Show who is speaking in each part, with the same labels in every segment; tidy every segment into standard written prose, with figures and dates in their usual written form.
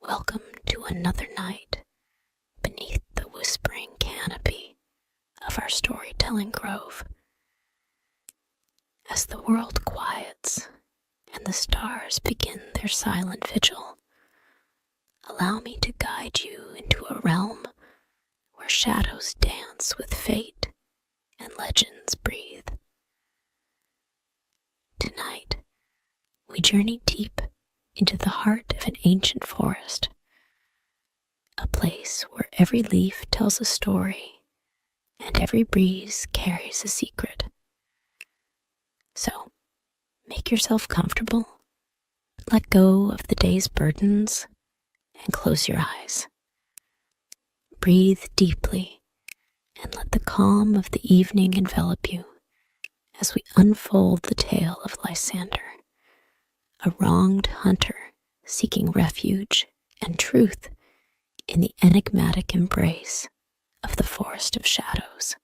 Speaker 1: Welcome to another night beneath the whispering canopy of our storytelling grove. As the world quiets and the stars begin their silent vigil, allow me to guide you into a realm where shadows dance with fate and legends breathe. Tonight, we journey deep into the heart of an ancient forest, a place where every leaf tells a story and every breeze carries a secret. So, make yourself comfortable, let go of the day's burdens, and close your eyes. Breathe deeply and let the calm of the evening envelop you as we unfold the tale of Lysander, a wronged hunter seeking refuge and truth in the enigmatic embrace of the forest of shadows.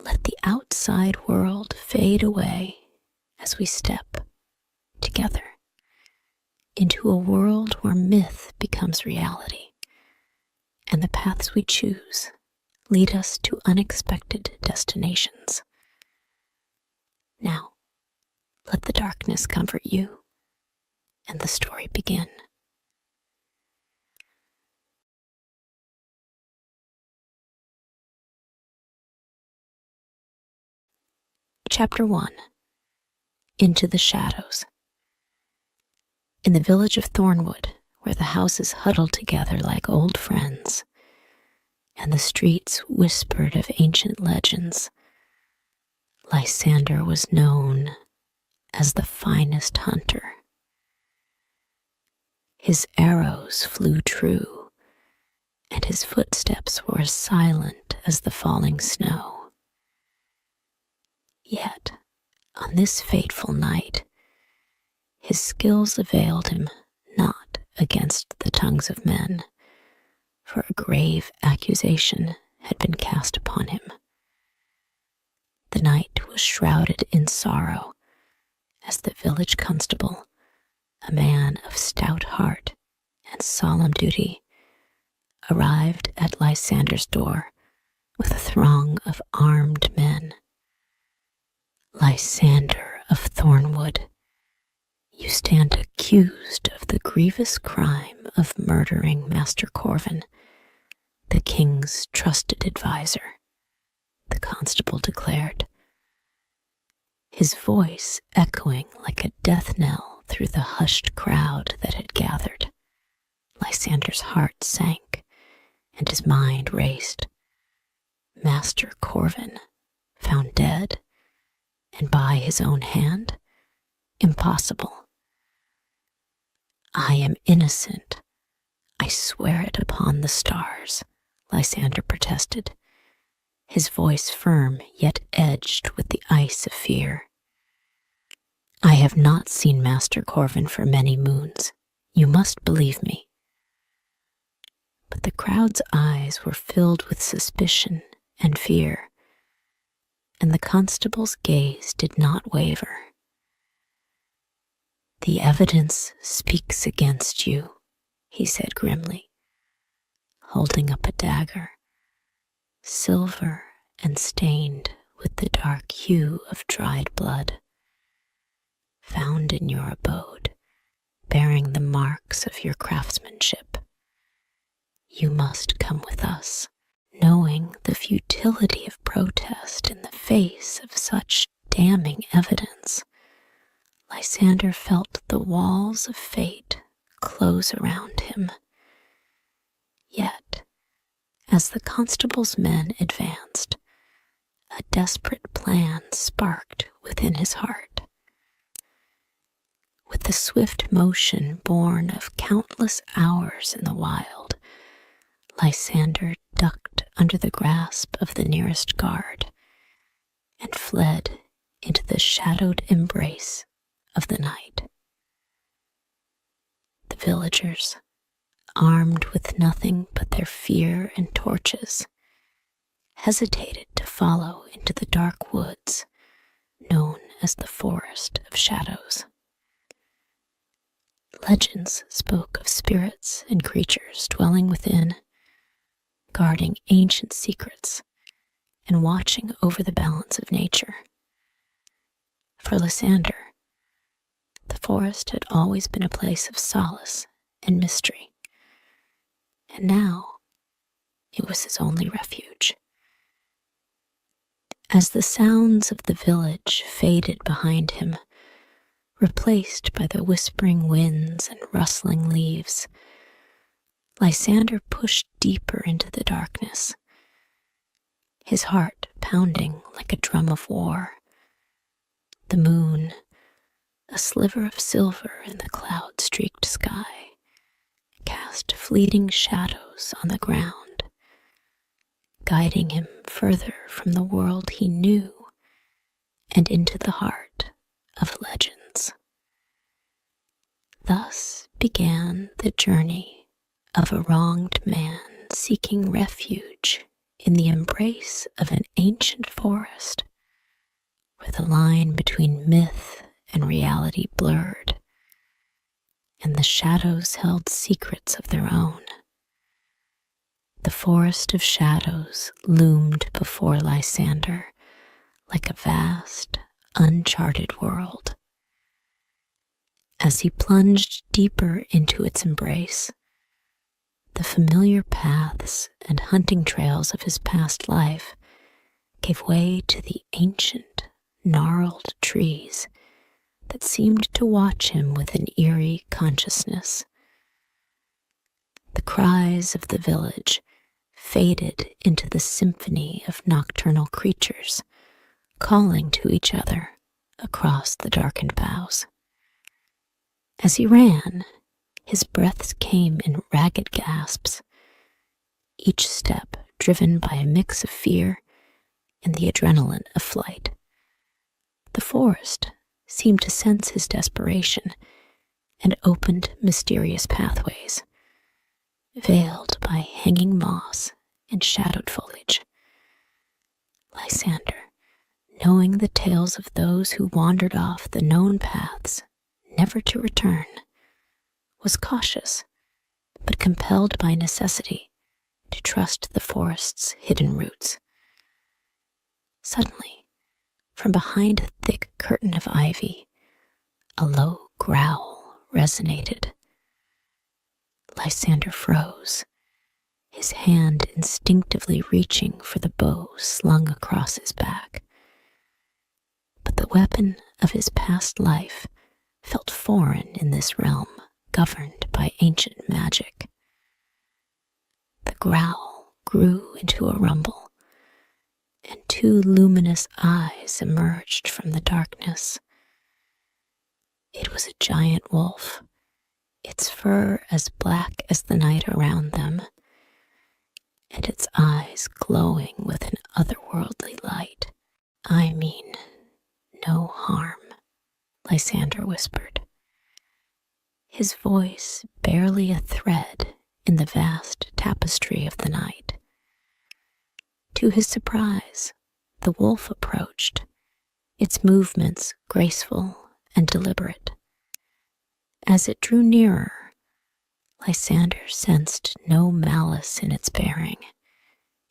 Speaker 1: Let the outside world fade away as we step together into a world where myth becomes reality, and the paths we choose lead us to unexpected destinations. Now, let the darkness comfort you and the story begin. Chapter 1. Into the Shadows. In the village of Thornwood, where the houses huddled together like old friends, and the streets whispered of ancient legends, Lysander was known as the finest hunter. His arrows flew true, and his footsteps were as silent as the falling snow. Yet, on this fateful night, his skills availed him not against the tongues of men, for a grave accusation had been cast upon him. The night was shrouded in sorrow as the village constable, a man of stout heart and solemn duty, arrived at Lysander's door with a throng of armed men. Lysander of Thornwood, you stand accused of the grievous crime of murdering Master Corvin, the king's trusted advisor, the constable declared, his voice echoing like a death knell through the hushed crowd that had gathered. Lysander's heart sank, and his mind raced. Master Corvin, found dead, and by his own hand? Impossible. I am innocent. I swear it upon the stars, Lysander protested, his voice firm yet edged with the ice of fear. I have not seen Master Corvin for many moons. You must believe me. But the crowd's eyes were filled with suspicion and fear, and the constable's gaze did not waver. The evidence speaks against you, he said grimly, holding up a dagger, silver and stained with the dark hue of dried blood, found in your abode, bearing the marks of your craftsmanship. You must come with us. Knowing the futility of protest in the face of such damning evidence, Lysander felt the walls of fate close around him. Yet, as the constable's men advanced, a desperate plan sparked within his heart. With the swift motion born of countless hours in the wild, Lysander ducked under the grasp of the nearest guard and fled into the shadowed embrace of the night. The villagers, armed with nothing but their fear and torches, hesitated to follow into the dark woods known as the Forest of Shadows. Legends spoke of spirits and creatures dwelling within, guarding ancient secrets and watching over the balance of nature. For Lysander, the forest had always been a place of solace and mystery, and now it was his only refuge. As the sounds of the village faded behind him, replaced by the whispering winds and rustling leaves, Lysander pushed deeper into the darkness, his heart pounding like a drum of war. The moon, a sliver of silver in the cloud-streaked sky, cast fleeting shadows on the ground, guiding him further from the world he knew and into the heart of legends. Thus began the journey of a wronged man seeking refuge in the embrace of an ancient forest, where the line between myth and reality blurred, and the shadows held secrets of their own. The forest of shadows loomed before Lysander like a vast, uncharted world. As he plunged deeper into its embrace, the familiar paths and hunting trails of his past life gave way to the ancient, gnarled trees that seemed to watch him with an eerie consciousness. The cries of the village faded into the symphony of nocturnal creatures calling to each other across the darkened boughs. As he ran, his breaths came in ragged gasps, each step driven by a mix of fear and the adrenaline of flight. The forest seemed to sense his desperation and opened mysterious pathways, veiled by hanging moss and shadowed foliage. Lysander, knowing the tales of those who wandered off the known paths, never to return, was cautious, but compelled by necessity to trust the forest's hidden roots. Suddenly, from behind a thick curtain of ivy, a low growl resonated. Lysander froze, his hand instinctively reaching for the bow slung across his back. But the weapon of his past life felt foreign in this realm governed by ancient magic. The growl grew into a rumble, and two luminous eyes emerged from the darkness. It was a giant wolf, its fur as black as the night around them, and its eyes glowing with an otherworldly light. "I mean no harm," Lysander whispered, his voice barely a thread in the vast tapestry of the night. To his surprise, the wolf approached, its movements graceful and deliberate. As it drew nearer, Lysander sensed no malice in its bearing.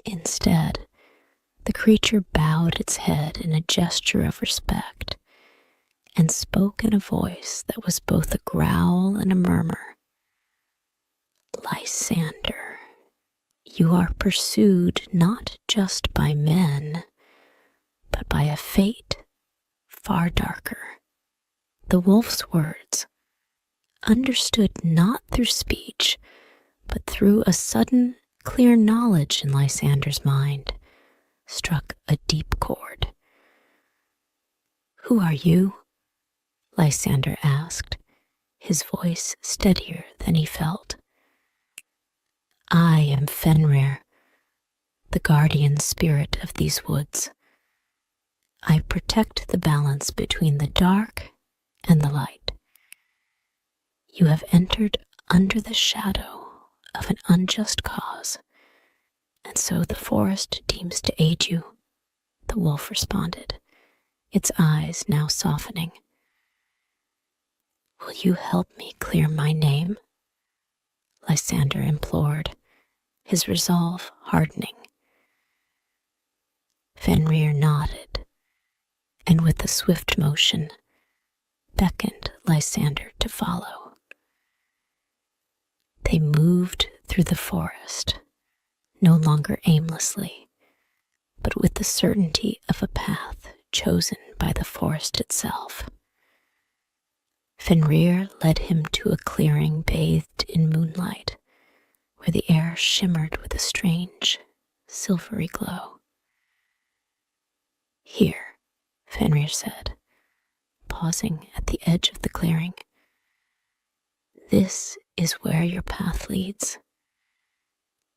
Speaker 1: Instead, the creature bowed its head in a gesture of respect and spoke in a voice that was both a growl and a murmur. "Lysander, you are pursued not just by men, but by a fate far darker." The wolf's words, understood not through speech, but through a sudden, clear knowledge in Lysander's mind, struck a deep chord. "Who are you?" Lysander asked, his voice steadier than he felt. "I am Fenrir, the guardian spirit of these woods. I protect the balance between the dark and the light. You have entered under the shadow of an unjust cause, and so the forest deems to aid you," the wolf responded, its eyes now softening. Will you help me clear my name? Lysander implored, his resolve hardening. Fenrir nodded, and with a swift motion, beckoned Lysander to follow. They moved through the forest, no longer aimlessly, but with the certainty of a path chosen by the forest itself. Fenrir led him to a clearing bathed in moonlight, where the air shimmered with a strange, silvery glow. Here, Fenrir said, pausing at the edge of the clearing. This is where your path leads.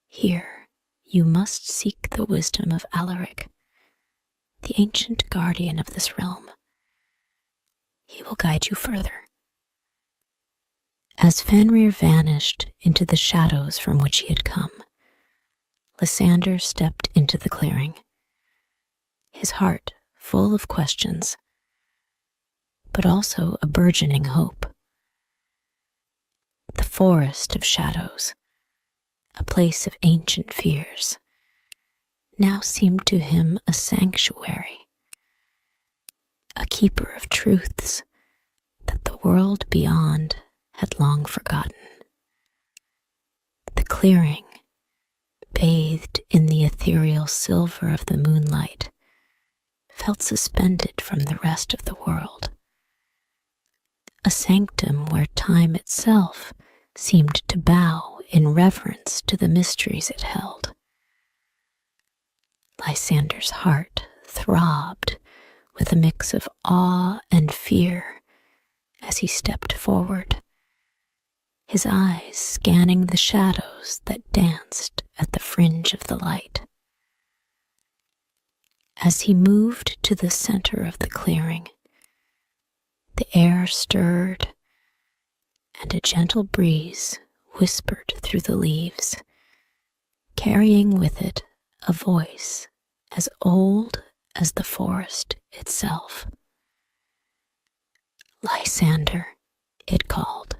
Speaker 1: Here, you must seek the wisdom of Alaric, the ancient guardian of this realm. He will guide you further. As Fenrir vanished into the shadows from which he had come, Lysander stepped into the clearing, his heart full of questions, but also a burgeoning hope. The forest of shadows, a place of ancient fears, now seemed to him a sanctuary, a keeper of truths that the world beyond had long forgotten. The clearing, bathed in the ethereal silver of the moonlight, felt suspended from the rest of the world. A sanctum where time itself seemed to bow in reverence to the mysteries it held. Lysander's heart throbbed with a mix of awe and fear as he stepped forward, his eyes scanning the shadows that danced at the fringe of the light. As he moved to the center of the clearing, the air stirred, and a gentle breeze whispered through the leaves, carrying with it a voice as old as the forest itself. Lysander, it called,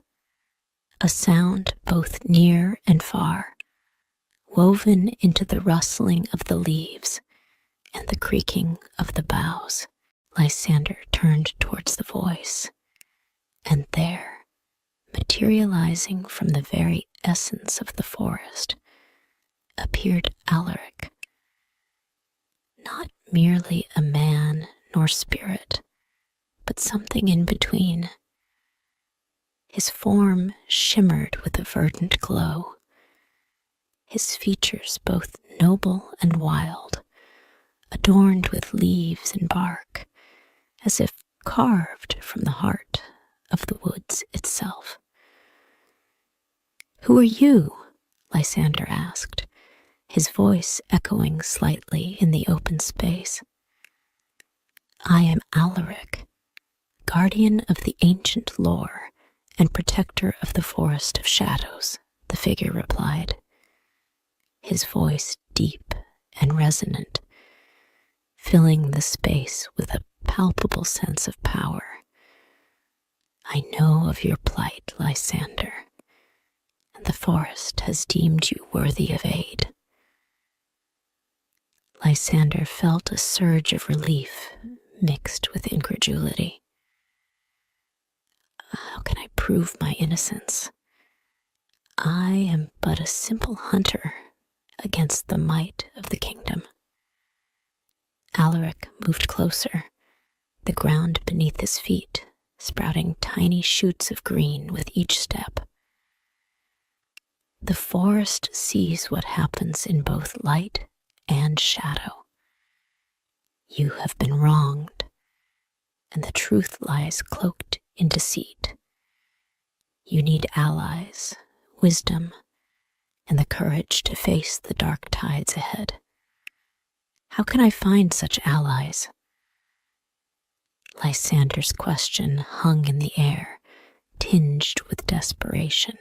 Speaker 1: a sound both near and far, woven into the rustling of the leaves and the creaking of the boughs. Lysander turned towards the voice, and there, materializing from the very essence of the forest, appeared Alaric, not merely a man nor spirit, but something in between. His form shimmered with a verdant glow, his features both noble and wild, adorned with leaves and bark, as if carved from the heart of the woods itself. "Who are you?" Lysander asked, his voice echoing slightly in the open space. "I am Alaric, guardian of the ancient lore and protector of the forest of shadows," the figure replied, his voice deep and resonant, filling the space with a palpable sense of power. "I know of your plight, Lysander, and the forest has deemed you worthy of aid." Lysander felt a surge of relief mixed with incredulity. How can I prove my innocence? I am but a simple hunter against the might of the kingdom. Alaric moved closer, the ground beneath his feet sprouting tiny shoots of green with each step. The forest sees what happens in both light and shadow. You have been wronged, and the truth lies cloaked in deceit. You need allies, wisdom, and the courage to face the dark tides ahead. How can I find such allies? Lysander's question hung in the air, tinged with desperation.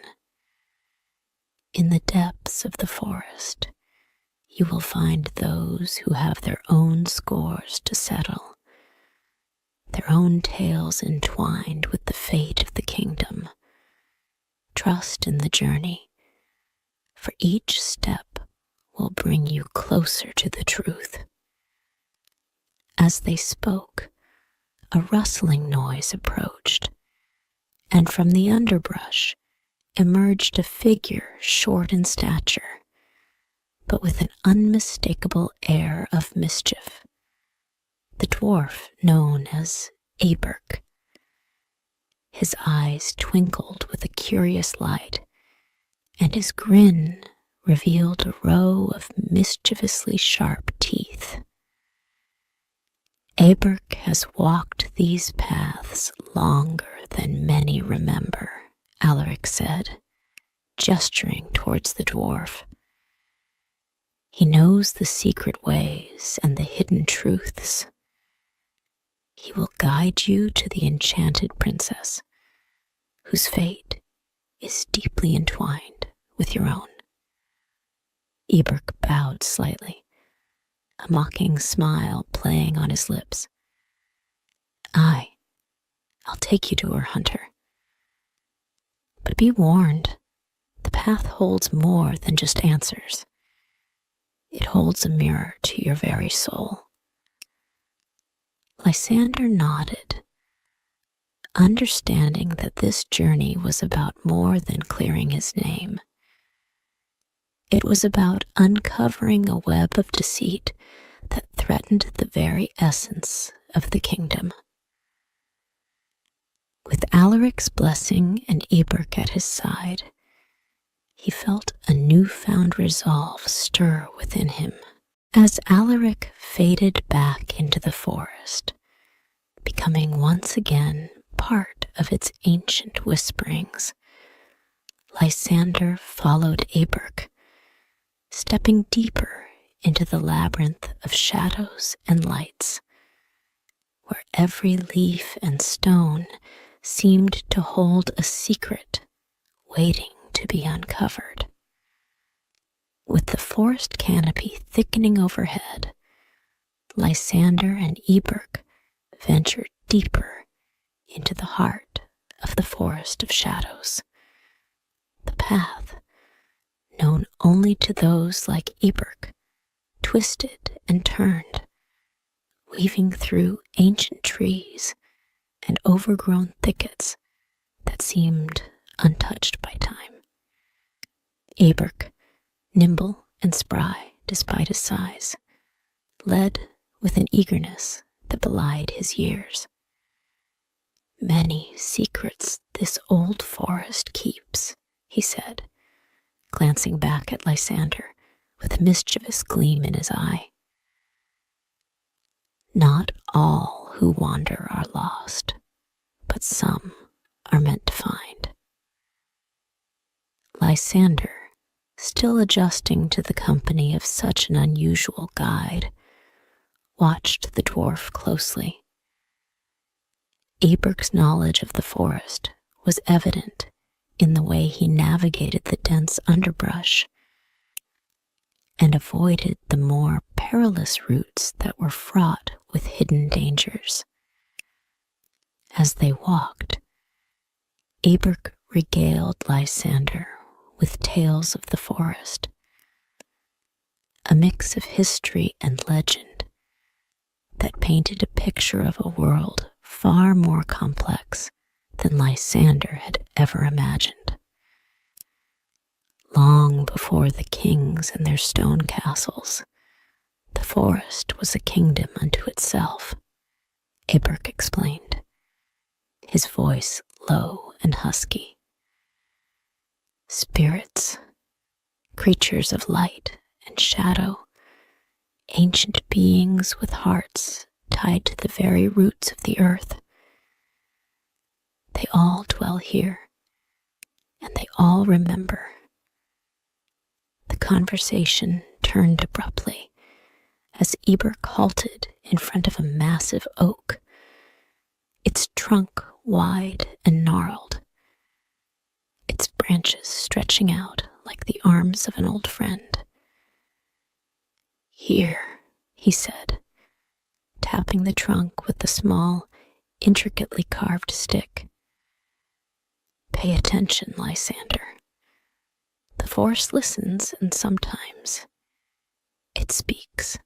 Speaker 1: In the depths of the forest, you will find those who have their own scores to settle, their own tales entwined with the fate of the kingdom. Trust in the journey, for each step will bring you closer to the truth. As they spoke, a rustling noise approached, and from the underbrush emerged a figure short in stature, but with an unmistakable air of mischief. The dwarf known as Aberk. His eyes twinkled with a curious light, and his grin revealed a row of mischievously sharp teeth. Aberk has walked these paths longer than many remember, Alaric said, gesturing towards the dwarf. He knows the secret ways and the hidden truths. He will guide you to the enchanted princess, whose fate is deeply entwined with your own. Eberk bowed slightly, a mocking smile playing on his lips. I'll take you to her, hunter. But be warned, the path holds more than just answers. It holds a mirror to your very soul. Lysander nodded, understanding that this journey was about more than clearing his name. It was about uncovering a web of deceit that threatened the very essence of the kingdom. With Alaric's blessing and Eberk at his side, he felt a newfound resolve stir within him. As Alaric faded back into the forest, becoming once again part of its ancient whisperings, Lysander followed Aberk, stepping deeper into the labyrinth of shadows and lights, where every leaf and stone seemed to hold a secret waiting to be uncovered. With the forest canopy thickening overhead, Lysander and Eberk ventured deeper into the heart of the forest of shadows. The path, known only to those like Eberk, twisted and turned, weaving through ancient trees and overgrown thickets that seemed untouched by time. Eberk, nimble and spry despite his size, led with an eagerness that belied his years. Many secrets this old forest keeps, he said, glancing back at Lysander with a mischievous gleam in his eye. Not all who wander are lost, but some are meant to find. Lysander, still adjusting to the company of such an unusual guide, watched the dwarf closely. Eberk's knowledge of the forest was evident in the way he navigated the dense underbrush and avoided the more perilous routes that were fraught with hidden dangers. As they walked, Eberk regaled Lysander with tales of the forest, a mix of history and legend that painted a picture of a world far more complex than Lysander had ever imagined. Long before the kings and their stone castles, the forest was a kingdom unto itself, Eberk explained, his voice low and husky. Spirits, creatures of light and shadow, ancient beings with hearts tied to the very roots of the earth. They all dwell here, and they all remember. The conversation turned abruptly as Eberk halted in front of a massive oak, its trunk wide and gnarled, its branches stretching out like the arms of an old friend. Here, he said, tapping the trunk with the small, intricately carved stick. Pay attention, Lysander. The forest listens, and sometimes it speaks.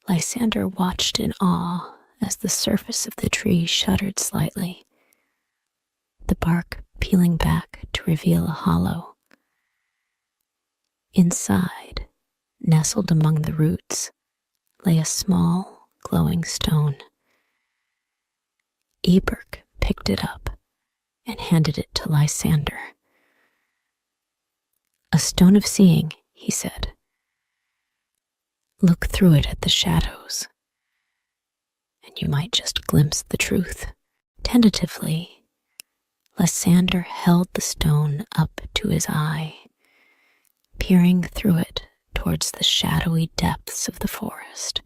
Speaker 1: Lysander watched in awe as the surface of the tree shuddered slightly, the bark peeling back to reveal a hollow. Inside, nestled among the roots, lay a small, glowing stone. Eberk picked it up and handed it to Lysander. "A stone of seeing," he said. "Look through it at the shadows, and you might just glimpse the truth." Tentatively, Lysander held the stone up to his eye, peering through it towards the shadowy depths of the forest.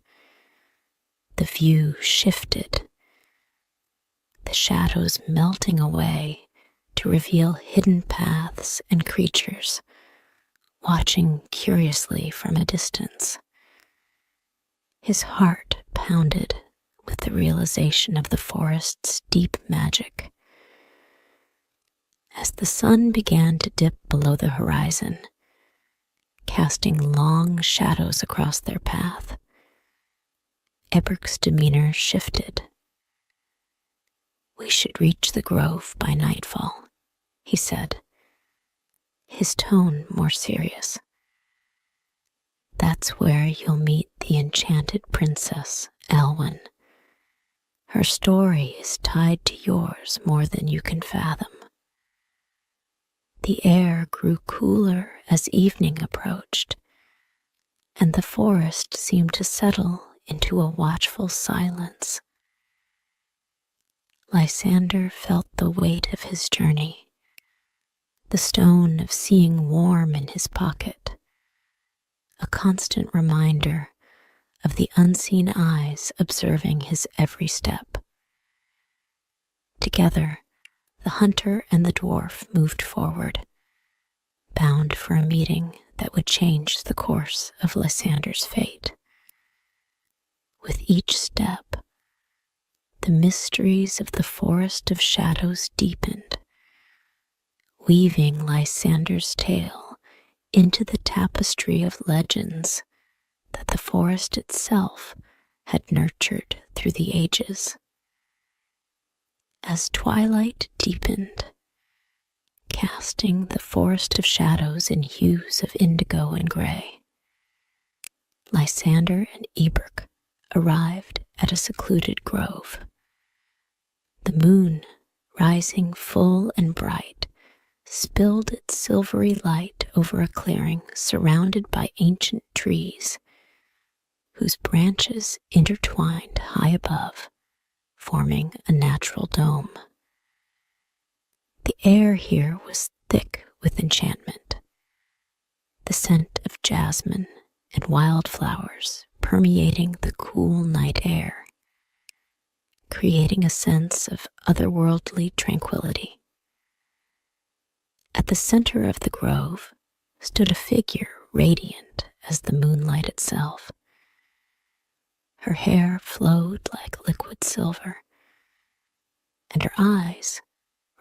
Speaker 1: The view shifted, the shadows melting away to reveal hidden paths and creatures watching curiously from a distance. His heart pounded with the realization of the forest's deep magic. As the sun began to dip below the horizon, casting long shadows across their path, Eberk's demeanor shifted. "We should reach the grove by nightfall," he said, his tone more serious. "That's where you'll meet the enchanted princess, Elwyn. Her story is tied to yours more than you can fathom." The air grew cooler as evening approached, and the forest seemed to settle into a watchful silence. Lysander felt the weight of his journey, the stone of seeing warm in his pocket, a constant reminder of the unseen eyes observing his every step. Together, the hunter and the dwarf moved forward, bound for a meeting that would change the course of Lysander's fate. With each step, the mysteries of the forest of shadows deepened, weaving Lysander's tale into the tapestry of legends that the forest itself had nurtured through the ages. As twilight deepened, casting the forest of shadows in hues of indigo and gray, Lysander and Eberk arrived at a secluded grove. The moon, rising full and bright, spilled its silvery light over a clearing surrounded by ancient trees, whose branches intertwined high above, forming a natural dome. The air here was thick with enchantment, the scent of jasmine and wildflowers permeating the cool night air, creating a sense of otherworldly tranquility. At the center of the grove stood a figure radiant as the moonlight itself. Her hair flowed like liquid silver, and her eyes,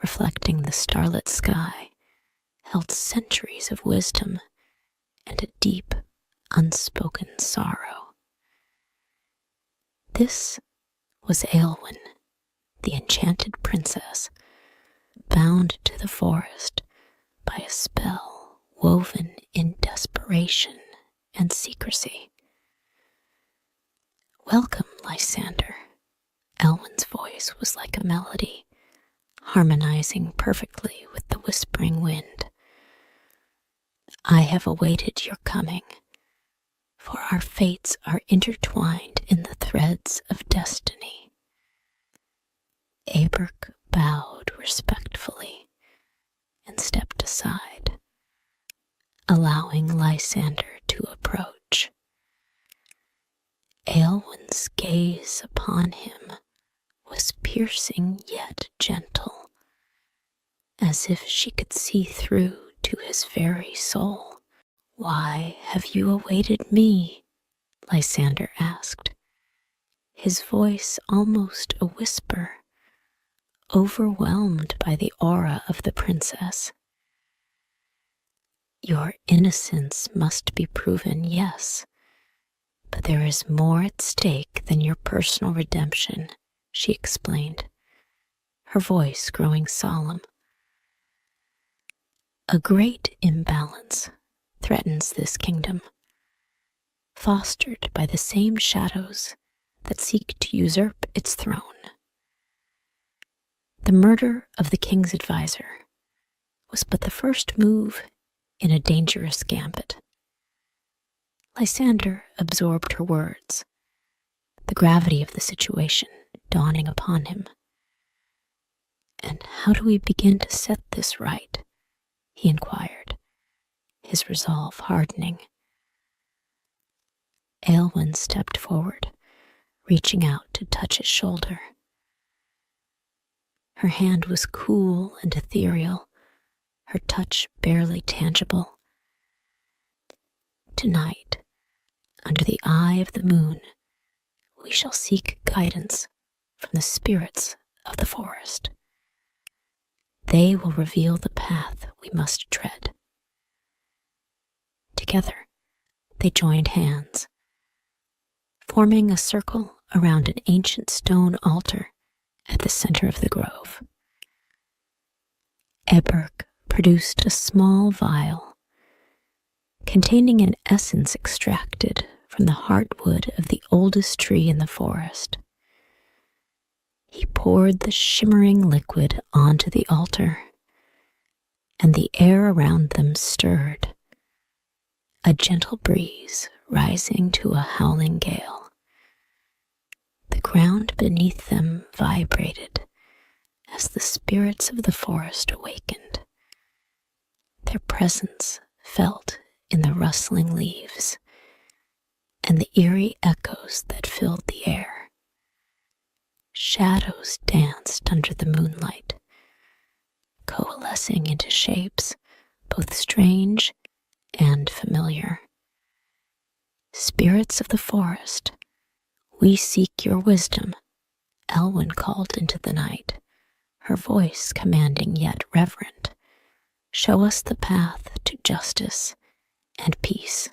Speaker 1: reflecting the starlit sky, held centuries of wisdom and a deep, unspoken sorrow. This was Aelwyn, the enchanted princess, bound to the forest by a spell woven in desperation and secrecy. "Welcome, Lysander." Elwyn's voice was like a melody, harmonizing perfectly with the whispering wind. "I have awaited your coming, for our fates are intertwined in the threads of destiny." Eberk bowed respectfully and stepped aside, allowing Lysander to approach. Aelwyn's gaze upon him was piercing yet gentle, as if she could see through to his very soul. "Why have you awaited me?" Lysander asked, his voice almost a whisper, overwhelmed by the aura of the princess. Your innocence must be proven, yes, but there is more at stake than your personal redemption, she explained, her voice growing solemn. A great imbalance threatens this kingdom, fostered by the same shadows that seek to usurp its throne. The murder of the king's advisor was but the first move in a dangerous gambit. Lysander absorbed her words, the gravity of the situation dawning upon him. And how do we begin to set this right? He inquired, his resolve hardening. Aelwyn stepped forward, reaching out to touch his shoulder. Her hand was cool and ethereal, her touch barely tangible. Tonight, under the eye of the moon, we shall seek guidance from the spirits of the forest. They will reveal the path we must tread. Together, they joined hands, forming a circle around an ancient stone altar at the center of the grove. Eberg produced a small vial containing an essence extracted from the heartwood of the oldest tree in the forest. He poured the shimmering liquid onto the altar, and the air around them stirred, a gentle breeze rising to a howling gale. The ground beneath them vibrated as the spirits of the forest awakened, their presence felt in the rustling leaves and the eerie echoes that filled the air. Shadows danced under the moonlight, coalescing into shapes both strange and familiar. Spirits of the forest, we seek your wisdom, Aelwyn called into the night, her voice commanding yet reverent. Show us the path to justice and peace.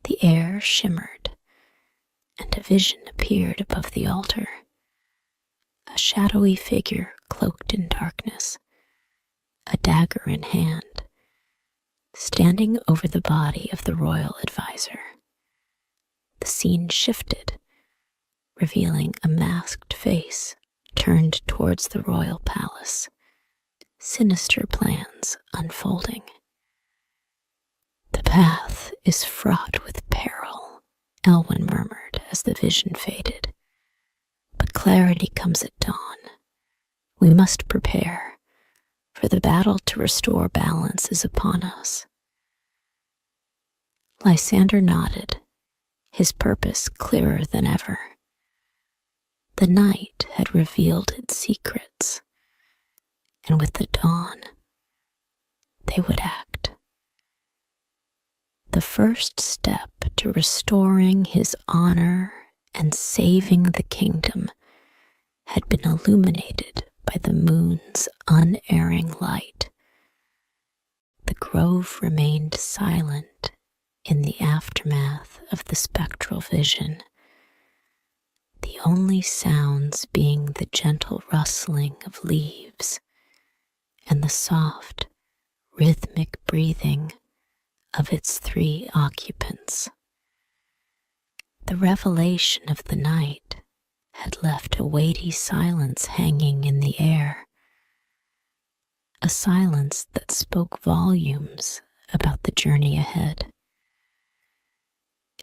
Speaker 1: The air shimmered, and a vision appeared above the altar, a shadowy figure cloaked in darkness, a dagger in hand, standing over the body of the royal advisor. The scene shifted, revealing a masked face turned towards the royal palace, sinister plans unfolding. The path is fraught with peril, Aelwyn murmured as the vision faded. But clarity comes at dawn. We must prepare, for the battle to restore balance is upon us. Lysander nodded, his purpose clearer than ever. The night had revealed its secrets, and with the dawn, they would act. The first step to restoring his honor and saving the kingdom had been illuminated by the moon's unerring light. The grove remained silent in the aftermath of the spectral vision, the only sounds being the gentle rustling of leaves and the soft, rhythmic breathing of its 3 occupants. The revelation of the night had left a weighty silence hanging in the air, a silence that spoke volumes about the journey ahead.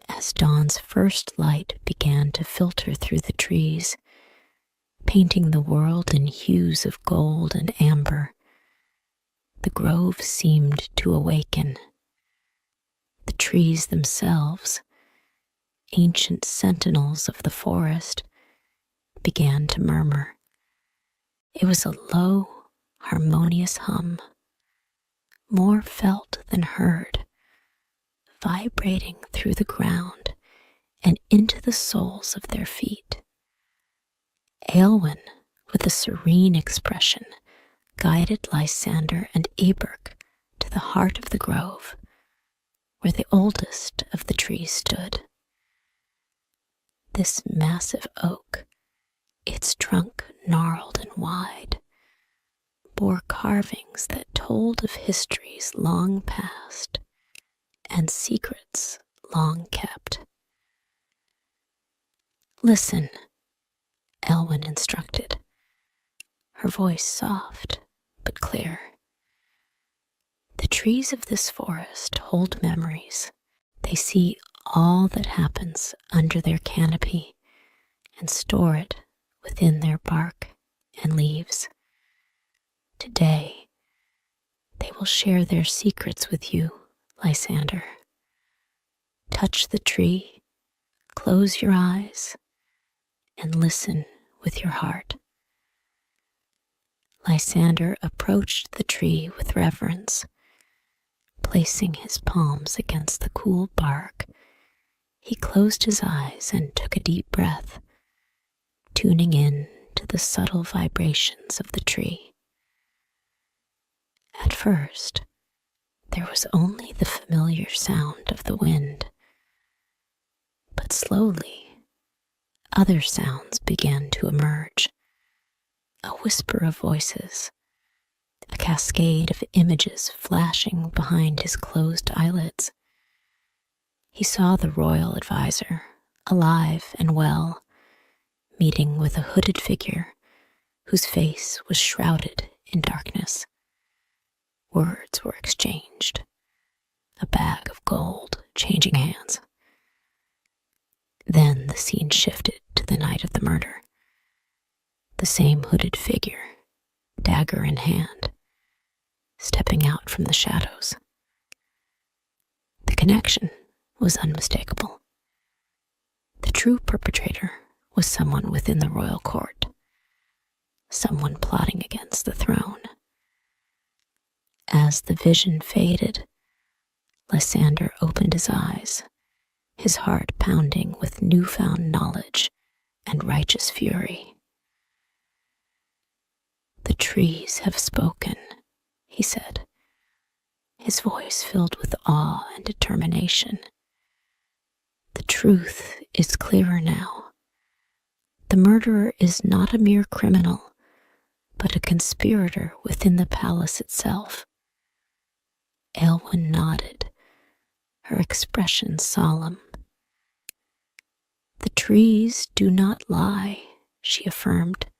Speaker 1: As dawn's first light began to filter through the trees, painting the world in hues of gold and amber, the grove seemed to awaken. The trees themselves, ancient sentinels of the forest, began to murmur. It was a low, harmonious hum, more felt than heard, vibrating through the ground and into the soles of their feet. Aelwyn, with a serene expression, guided Lysander and Eberk to the heart of the grove, where the oldest of the trees stood. This massive oak, its trunk gnarled and wide, bore carvings that told of histories long past and secrets long kept. "Listen," Aelwyn instructed, her voice soft but clear. "The trees of this forest hold memories. They see all that happens under their canopy and store it within their bark and leaves. Today, they will share their secrets with you, Lysander. Touch the tree, close your eyes, and listen with your heart." Lysander approached the tree with reverence. Placing his palms against the cool bark, he closed his eyes and took a deep breath, tuning in to the subtle vibrations of the tree. At first, there was only the familiar sound of the wind, but slowly, other sounds began to emerge. A whisper of voices, a cascade of images flashing behind his closed eyelids. He saw the royal advisor, alive and well, meeting with a hooded figure whose face was shrouded in darkness. Words were exchanged, a bag of gold changing hands. Then the scene shifted to the night of the murder. The same hooded figure, dagger in hand, stepping out from the shadows. The connection was unmistakable. The true perpetrator was someone within the royal court, someone plotting against the throne. As the vision faded, Lysander opened his eyes, his heart pounding with newfound knowledge and righteous fury. "The trees have spoken," he said, his voice filled with awe and determination. "The truth is clearer now. The murderer is not a mere criminal, but a conspirator within the palace itself." Aelwyn nodded, her expression solemn. "The trees do not lie," she affirmed.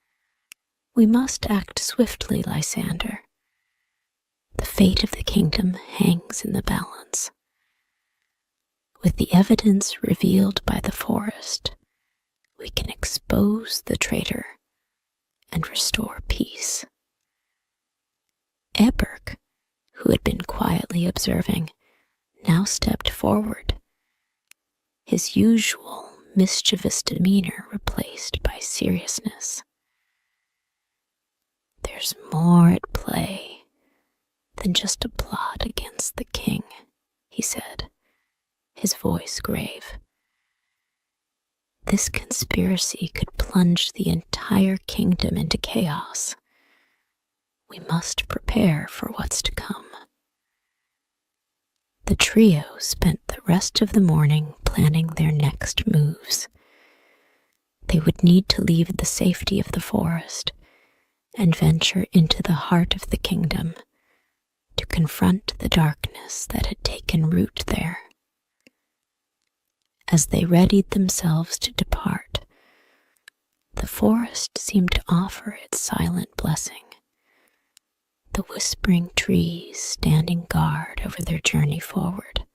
Speaker 1: "We must act swiftly, Lysander. The fate of the kingdom hangs in the balance. With the evidence revealed by the forest, we can expose the traitor and restore peace." Eberk, who had been quietly observing, now stepped forward, his usual mischievous demeanor replaced by seriousness. "There's more at play than just a plot against the king," he said, his voice grave. "This conspiracy could plunge the entire kingdom into chaos. We must prepare for what's to come." The trio spent the rest of the morning planning their next moves. They would need to leave the safety of the forest and venture into the heart of the kingdom to confront the darkness that had taken root there. As they readied themselves to depart, the forest seemed to offer its silent blessing. The whispering trees standing guard over their journey forward.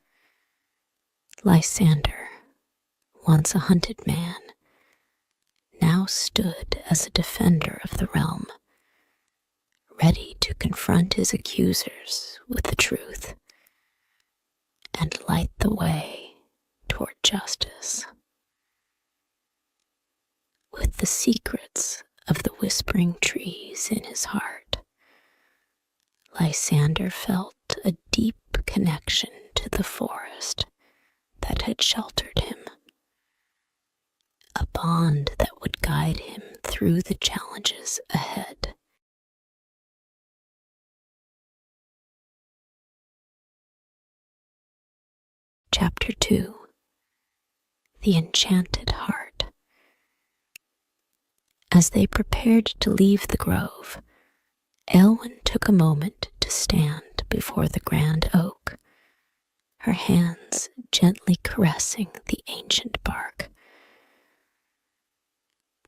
Speaker 1: Lysander, once a hunted man, now stood as a defender of the realm, ready to confront his accusers with the truth and light the way toward justice. With the secrets of the whispering trees in his heart, Lysander felt a deep connection to the forest that had sheltered him. a bond that would guide him through the challenges ahead. Chapter 2: The Enchanted Heart. As they prepared to leave the grove, Elwyn took a moment to stand before the grand oak, her hands gently caressing the ancient bark.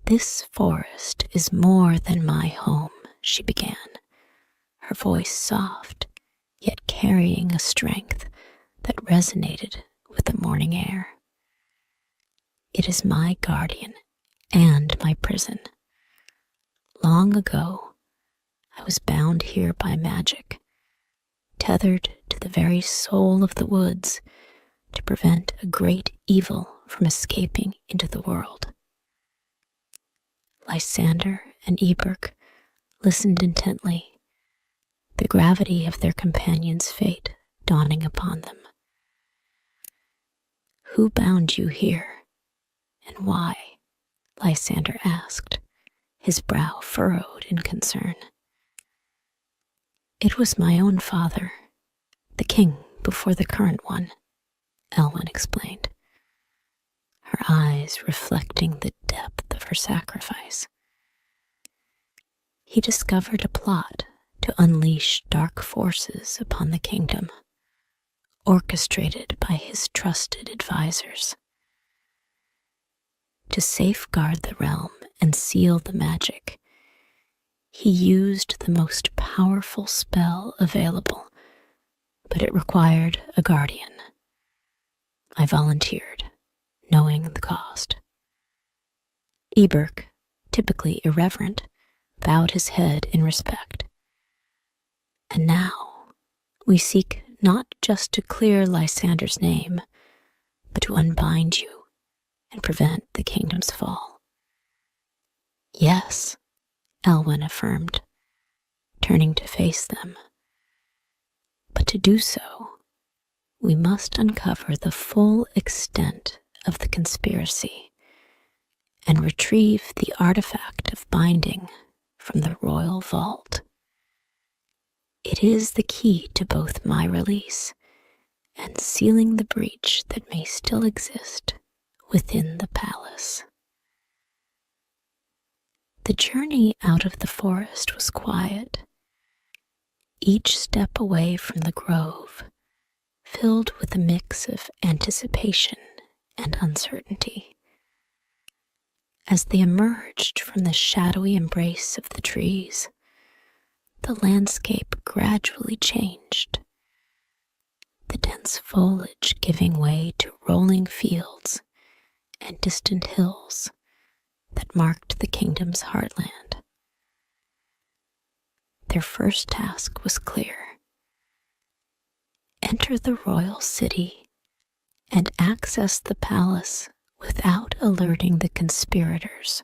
Speaker 1: "This forest is more than my home," she began, her voice soft, yet carrying a strength that resonated with the morning air. "It is my guardian and my prison. Long ago, I was bound here by magic, tethered to the very soul of the woods to prevent a great evil from escaping into the world." Lysander and Eberk listened intently, the gravity of their companion's fate dawning upon them. "Who bound you here, and why?" Lysander asked, his brow furrowed in concern. "It was my own father, the king before the current one," Elwyn explained, her eyes reflecting the depth of her sacrifice. "He discovered a plot to unleash dark forces upon the kingdom, orchestrated by his trusted advisors. To safeguard the realm and seal the magic, he used the most powerful spell available, but it required a guardian. I volunteered, knowing the cost." Eberk, typically irreverent, bowed his head in respect. "And now we seek not just to clear Lysander's name, but to unbind you and prevent the kingdom's fall." "Yes," Elwyn affirmed, turning to face them. "But to do so, we must uncover the full extent of the conspiracy and retrieve the artifact of binding from the royal vault. It is the key to both my release and sealing the breach that may still exist within the palace." The journey out of the forest was quiet, each step away from the grove filled with a mix of anticipation and uncertainty. As they emerged from the shadowy embrace of the trees, the landscape gradually changed, the dense foliage giving way to rolling fields and distant hills that marked the kingdom's heartland. Their first task was clear: enter the royal city and access the palace without alerting the conspirators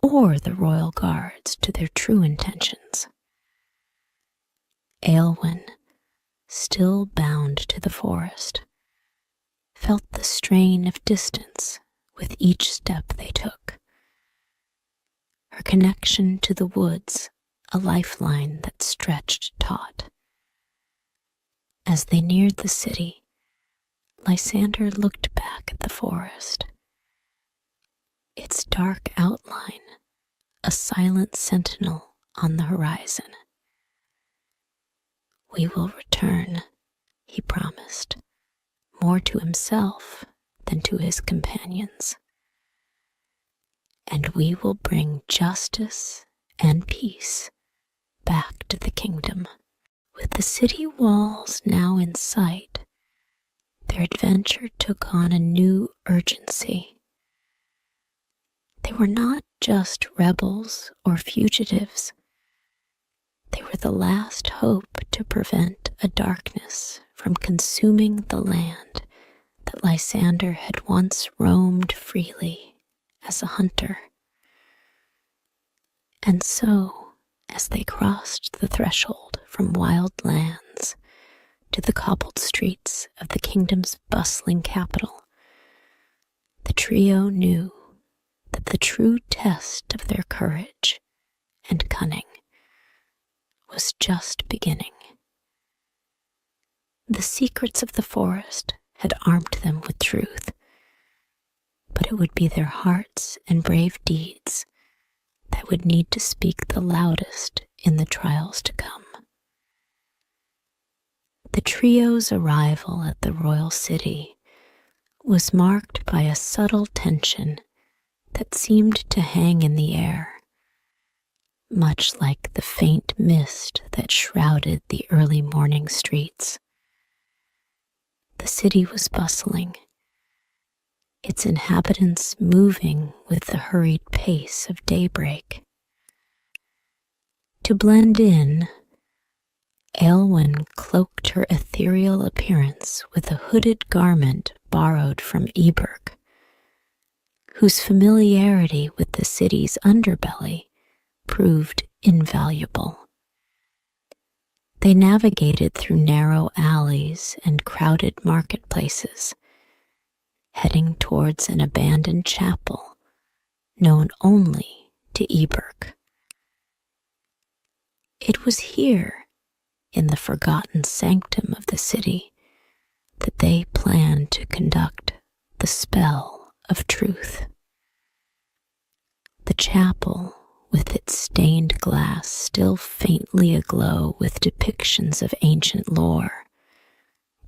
Speaker 1: or the royal guards to their true intentions. Aelwyn, still bound to the forest, felt the strain of distance with each step they took. Her connection to the woods, a lifeline that stretched taut. As they neared the city, Lysander looked back at the forest. Its dark outline, a silent sentinel on the horizon. "We will return," he promised, more to himself than to his companions. "And we will bring justice and peace back to the kingdom." With the city walls now in sight, their adventure took on a new urgency. They were not just rebels or fugitives. They were the last hope to prevent a darkness from consuming the land that Lysander had once roamed freely as a hunter. And so, as they crossed the threshold from wild lands to the cobbled streets of the kingdom's bustling capital, the trio knew the true test of their courage and cunning was just beginning. The secrets of the forest had armed them with truth, but it would be their hearts and brave deeds that would need to speak the loudest in the trials to come. The trio's arrival at the royal city was marked by a subtle tension that seemed to hang in the air, much like the faint mist that shrouded the early morning streets. The city was bustling, its inhabitants moving with the hurried pace of daybreak. To blend in, Aelwyn cloaked her ethereal appearance with a hooded garment borrowed from Eberk, whose familiarity with the city's underbelly proved invaluable. They navigated through narrow alleys and crowded marketplaces, heading towards an abandoned chapel known only to Eberk. It was here, in the forgotten sanctum of the city, that they planned to conduct the spell of truth. The chapel, with its stained glass still faintly aglow with depictions of ancient lore,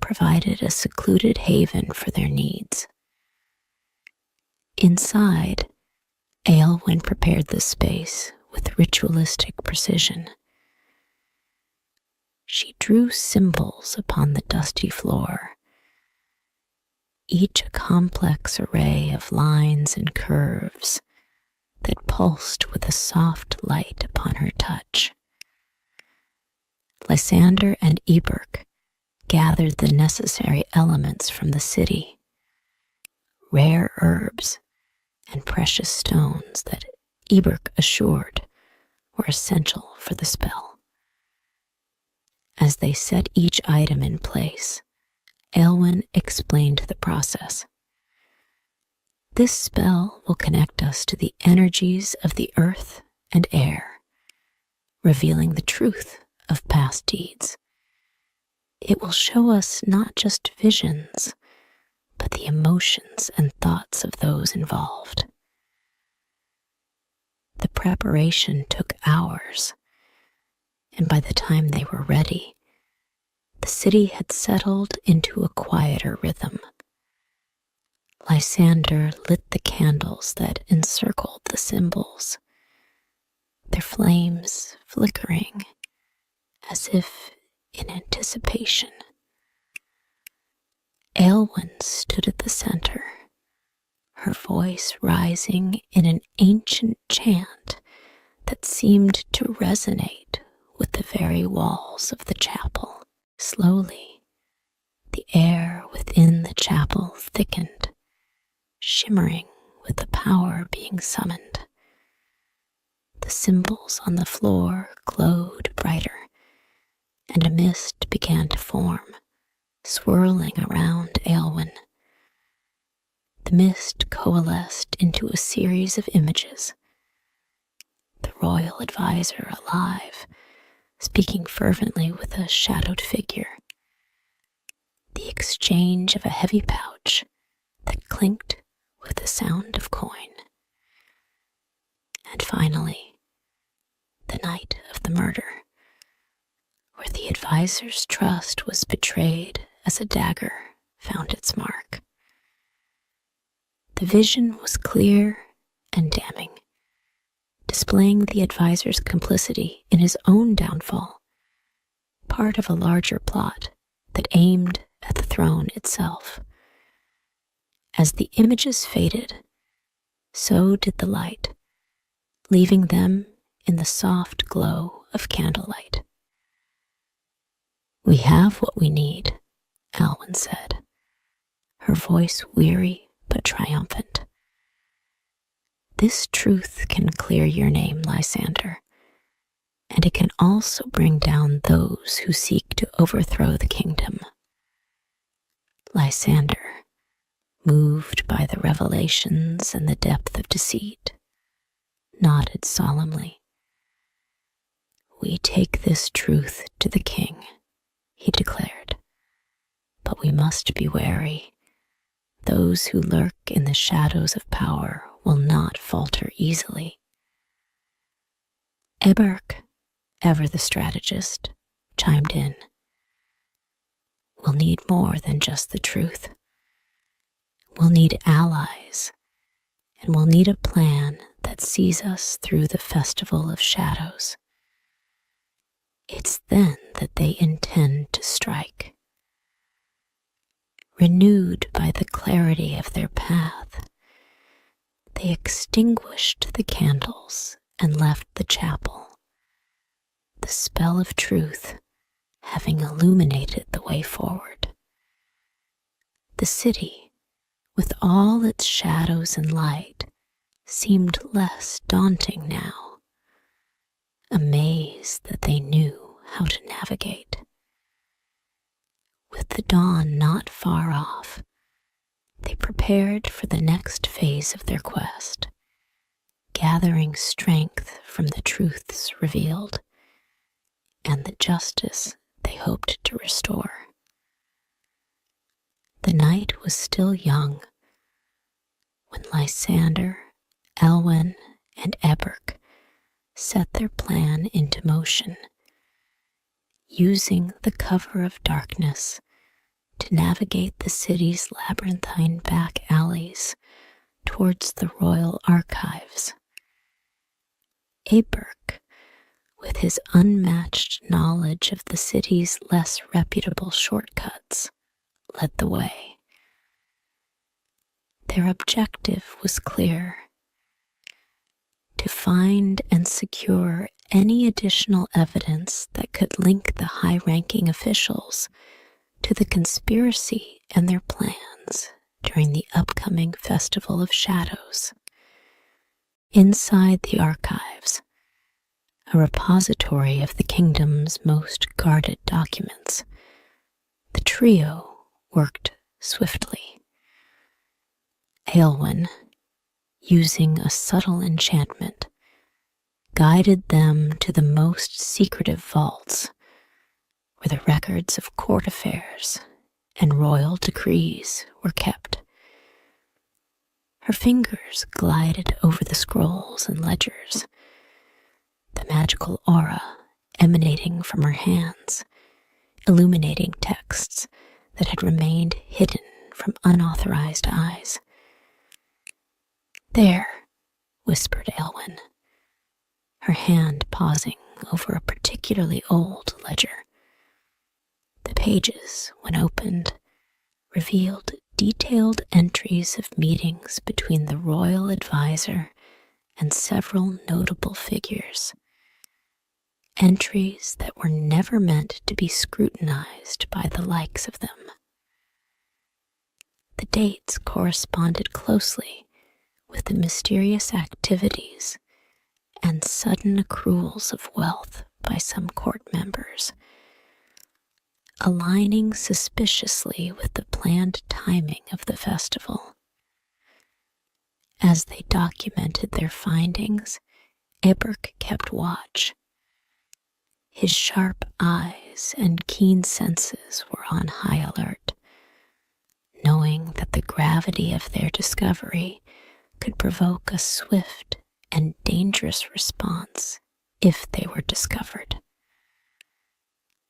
Speaker 1: provided a secluded haven for their needs. Inside, Aelwyn prepared the space with ritualistic precision. She drew symbols upon the dusty floor, each a complex array of lines and curves that pulsed with a soft light upon her touch. Lysander and Eberk gathered the necessary elements from the city, rare herbs and precious stones that Eberk assured were essential for the spell. As they set each item in place, Aelwyn explained the process. This spell will connect us to the energies of the earth and air, revealing the truth of past deeds. It will show us not just visions, but the emotions and thoughts of those involved. The preparation took hours, and by the time they were ready, the city had settled into a quieter rhythm. Lysander lit the candles that encircled the symbols, their flames flickering as if in anticipation. Aelwyn stood at the center, her voice rising in an ancient chant that seemed to resonate with the very walls of the chapel. Slowly, the air within the chapel thickened, shimmering with the power being summoned. The symbols on the floor glowed brighter, and a mist began to form, swirling around Aelwyn. The mist coalesced into a series of images. The royal advisor alive, speaking fervently with a shadowed figure. The exchange of a heavy pouch that clinked with the sound of coin. And finally, the night of the murder, where the advisor's trust was betrayed as a dagger found its mark. The vision was clear and damning, displaying the advisor's complicity in his own downfall, part of a larger plot that aimed at the throne itself. As the images faded, so did the light, leaving them in the soft glow of candlelight. "We have what we need," Aelwyn said, her voice weary but triumphant. "This truth can clear your name, Lysander, and it can also bring down those who seek to overthrow the kingdom." Lysander, moved by the revelations and the depth of deceit, nodded solemnly. "We take this truth to the king," he declared, "but we must be wary. Those who lurk in the shadows of power will not falter easily." Eberk, ever the strategist, chimed in. "We'll need more than just the truth. We'll need allies, and we'll need a plan that sees us through the festival of shadows. It's then that they intend to strike. Renewed by the clarity of their path, they extinguished the candles and left the chapel, the spell of truth having illuminated the way forward. The city, with all its shadows and light, seemed less daunting now, a maze that they knew how to navigate. With the dawn not far off, they prepared for the next phase of their quest, gathering strength from the truths revealed and the justice they hoped to restore. The night was still young when Lysander, Elwyn, and Eberk set their plan into motion, using the cover of darkness to navigate the city's labyrinthine back alleys towards the royal archives. Eberk, with his unmatched knowledge of the city's less reputable shortcuts, led the way. Their objective was clear: to find and secure any additional evidence that could link the high-ranking officials to the conspiracy and their plans during the upcoming Festival of Shadows. Inside the archives, a repository of the kingdom's most guarded documents, the trio worked swiftly. Aelwyn, using a subtle enchantment, guided them to the most secretive vaults, where the records of court affairs and royal decrees were kept. Her fingers glided over the scrolls and ledgers, the magical aura emanating from her hands, illuminating texts that had remained hidden from unauthorized eyes. "There," whispered Aelwyn, her hand pausing over a particularly old ledger. The pages, when opened, revealed detailed entries of meetings between the royal advisor and several notable figures. Entries that were never meant to be scrutinized by the likes of them. The dates corresponded closely with the mysterious activities and sudden accruals of wealth by some court members, aligning suspiciously with the planned timing of the festival. As they documented their findings, Eberk kept watch. His sharp eyes and keen senses were on high alert, knowing that the gravity of their discovery could provoke a swift and dangerous response if they were discovered.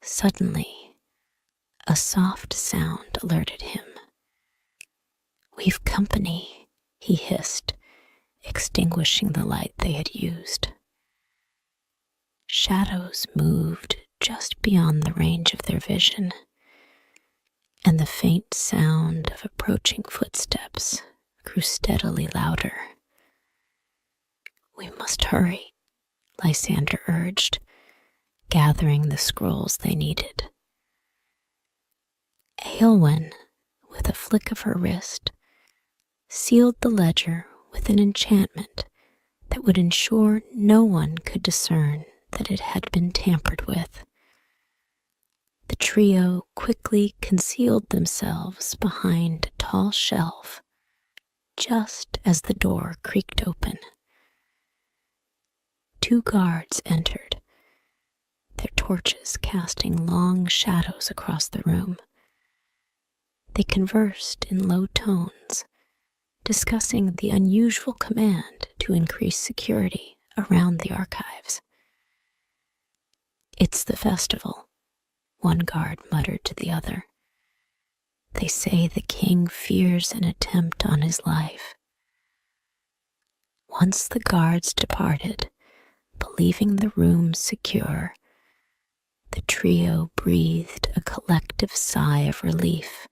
Speaker 1: Suddenly, a soft sound alerted him. "We've company," he hissed, extinguishing the light they had used. Shadows moved just beyond the range of their vision, and the faint sound of approaching footsteps grew steadily louder. "We must hurry," Lysander urged, gathering the scrolls they needed. Aelwyn, with a flick of her wrist, sealed the ledger with an enchantment that would ensure no one could discern that it had been tampered with. The trio quickly concealed themselves behind a tall shelf just as the door creaked open. 2 guards entered, their torches casting long shadows across the room. They conversed in low tones, discussing the unusual command to increase security around the archives. "It's the festival," one guard muttered to the other. "They say the king fears an attempt on his life." Once the guards departed, believing the room secure, the trio breathed a collective sigh of relief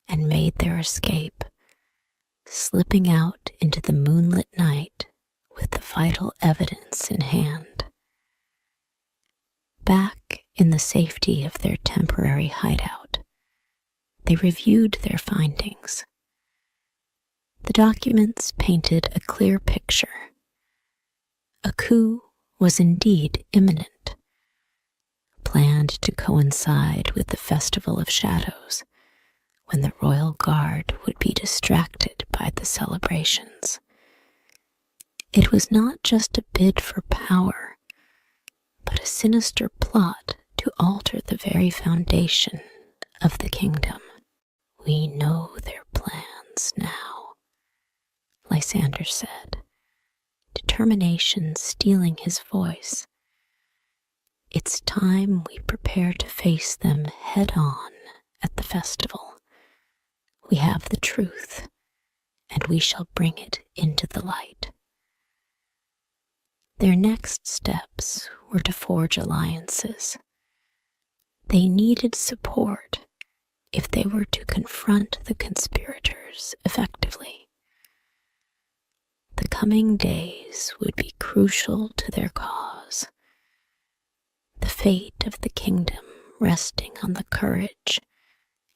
Speaker 1: and made their escape, slipping out into the moonlit night with the vital evidence in hand. Back in the safety of their temporary hideout, they reviewed their findings. The documents painted a clear picture. A coup was indeed imminent, planned to coincide with the Festival of Shadows, when the royal guard would be distracted by the celebrations. It was not just a bid for power, but a sinister plot to alter the very foundation of the kingdom. "We know their plans now," Lysander said, determination stealing his voice. "It's time we prepare to face them head on at the festival. We have the truth, and we shall bring it into the light." Their next steps were to forge alliances. They needed support if they were to confront the conspirators effectively. The coming days would be crucial to their cause, the fate of the kingdom resting on the courage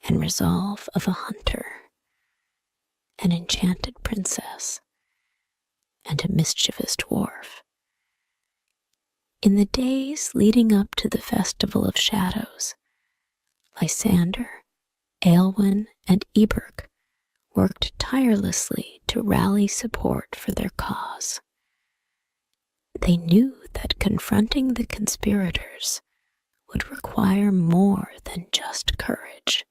Speaker 1: and resolve of a hunter, an enchanted princess, and a mischievous dwarf. In the days leading up to the Festival of Shadows, Lysander, Aelwyn, and Eberk worked tirelessly to rally support for their cause. They knew that confronting the conspirators would require more than just courage.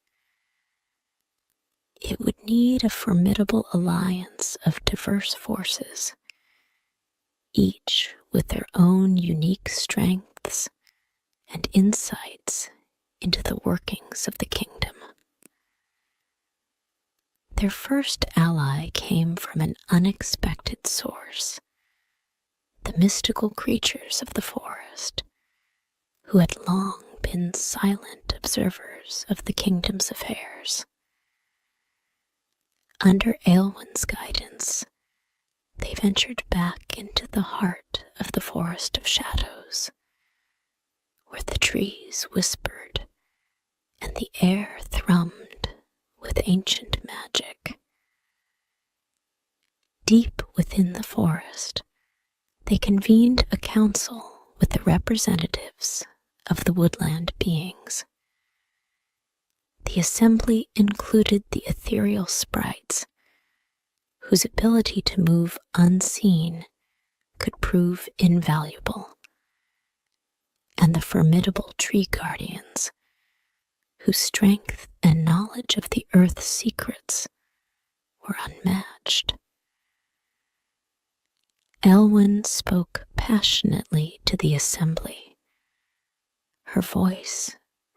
Speaker 1: It would need a formidable alliance of diverse forces, each with their own unique strengths and insights into the workings of the kingdom. Their first ally came from an unexpected source, the mystical creatures of the forest, who had long been silent observers of the kingdom's affairs. Under Aelwyn's guidance, they ventured back into the heart of the Forest of Shadows, where the trees whispered and the air thrummed with ancient magic. Deep within the forest, they convened a council with the representatives of the woodland beings. The assembly included the ethereal sprites, whose ability to move unseen could prove invaluable, and the formidable tree guardians, whose strength and knowledge of the earth's secrets were unmatched. Aelwyn spoke passionately to the assembly, her voice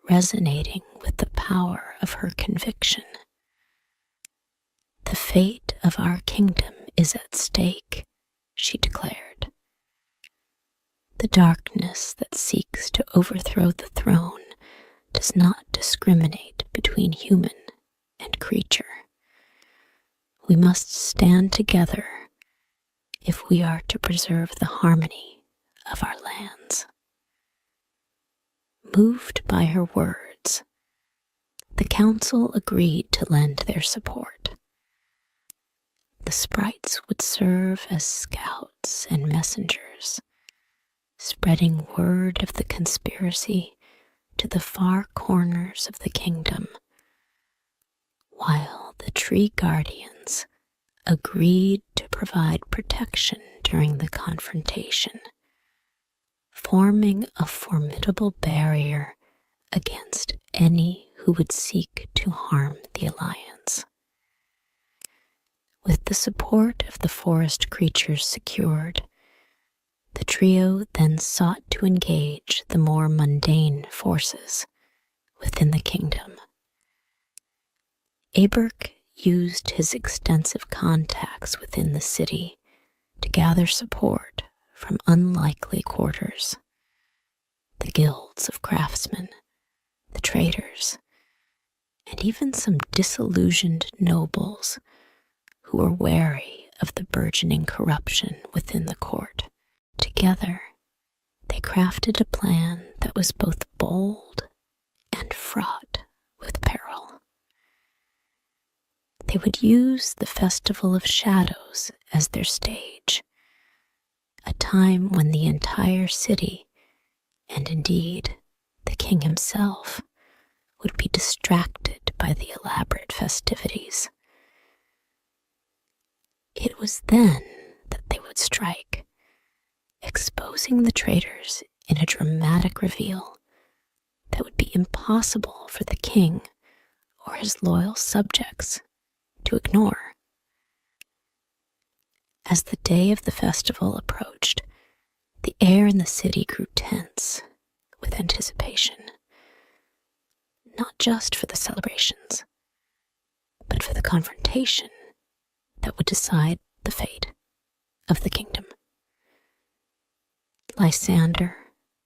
Speaker 1: resonating with the power of her conviction. "The fate of our kingdom is at stake," she declared. "The darkness that seeks to overthrow the throne does not discriminate between human and creature. We must stand together if we are to preserve the harmony of our lands." Moved by her words, the council agreed to lend their support. The sprites would serve as scouts and messengers, spreading word of the conspiracy to the far corners of the kingdom, while the tree guardians agreed to provide protection during the confrontation, forming a formidable barrier against any who would seek to harm the alliance. With the support of the forest creatures secured, the trio then sought to engage the more mundane forces within the kingdom. Aberk used his extensive contacts within the city to gather support from unlikely quarters, the guilds of craftsmen, the traders, and even some disillusioned nobles who were wary of the burgeoning corruption within the court. Together, they crafted a plan that was both bold and fraught with peril. They would use the Festival of Shadows as their stage, a time when the entire city, and indeed the king himself, would be distracted by the elaborate festivities. It was then that they would strike, exposing the traitors in a dramatic reveal that would be impossible for the king or his loyal subjects to ignore. As the day of the festival approached, the air in the city grew tense with anticipation, not just for the celebrations, but for the confrontation that would decide the fate of the kingdom. Lysander,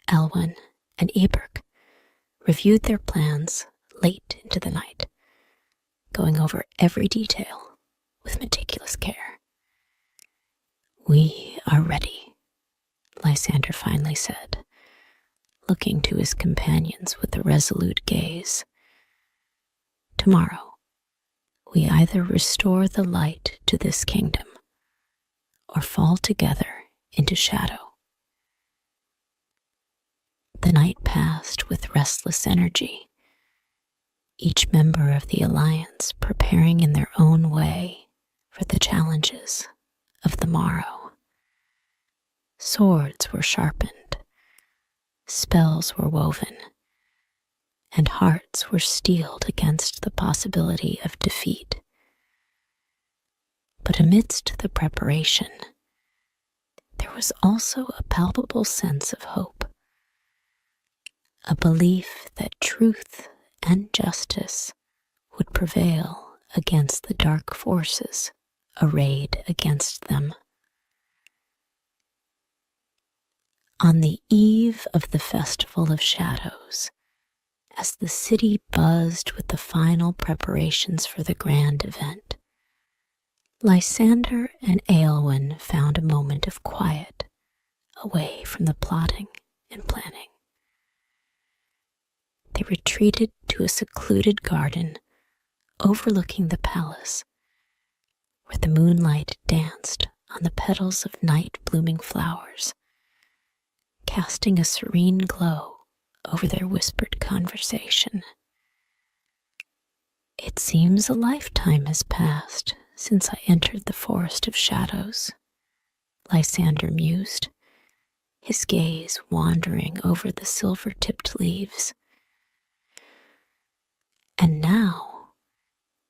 Speaker 1: Elwyn, and Eberk reviewed their plans late into the night, going over every detail with meticulous care. "We are ready," Lysander finally said, looking to his companions with a resolute gaze. "Tomorrow, we either restore the light to this kingdom or fall together into shadow." The night passed with restless energy, each member of the alliance preparing in their own way for the challenges of the morrow. Swords were sharpened, spells were woven, and hearts were steeled against the possibility of defeat. But amidst the preparation, there was also a palpable sense of hope, a belief that truth and justice would prevail against the dark forces arrayed against them. On the eve of the Festival of Shadows, as the city buzzed with the final preparations for the grand event, Lysander and Aelwyn found a moment of quiet away from the plotting and planning. They retreated to a secluded garden overlooking the palace, where the moonlight danced on the petals of night-blooming flowers, casting a serene glow over their whispered conversation. "It seems a lifetime has passed since I entered the Forest of Shadows," Lysander mused, his gaze wandering over the silver-tipped leaves. "And now,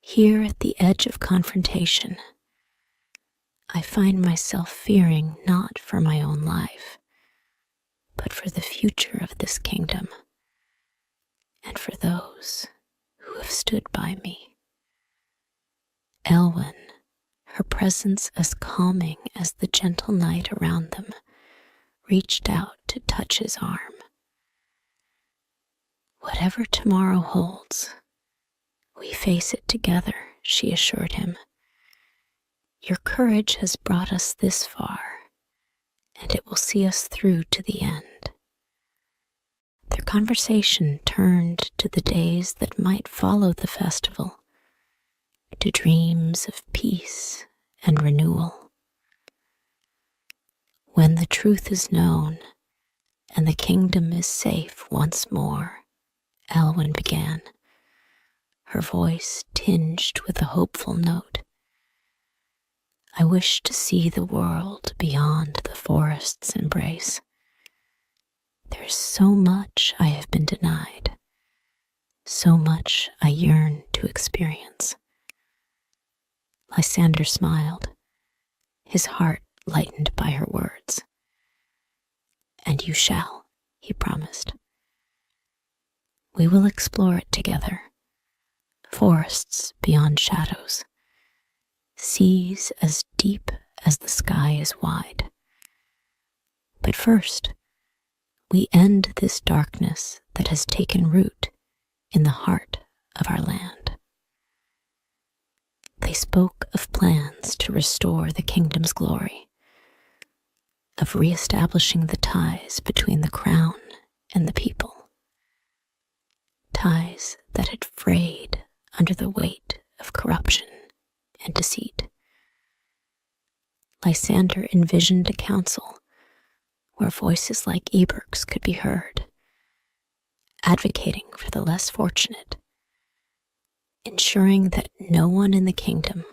Speaker 1: here at the edge of confrontation, I find myself fearing not for my own life, but for the future of this kingdom, and for those who have stood by me." Elwyn, her presence as calming as the gentle night around them, reached out to touch his arm. "Whatever tomorrow holds, we face it together," she assured him. "Your courage has brought us this far, and it will see us through to the end." Their conversation turned to the days that might follow the festival, to dreams of peace and renewal. "When the truth is known and the kingdom is safe once more," Elwyn began, her voice tinged with a hopeful note, "I wish to see the world beyond the forest's embrace. There is so much I have been denied, so much I yearn to experience. Lysander smiled, his heart lightened by her words. And you shall, he promised. We will explore it together. Forests beyond shadows, seas as deep as the sky is wide. But first, we end this darkness that has taken root in the heart of our land. They spoke of plans to restore the kingdom's glory, of reestablishing the ties between the crown and the people, ties that had frayed under the weight of corruption and deceit. Lysander envisioned a council where voices like Eberk's could be heard, advocating for the less fortunate, ensuring that no one in the kingdom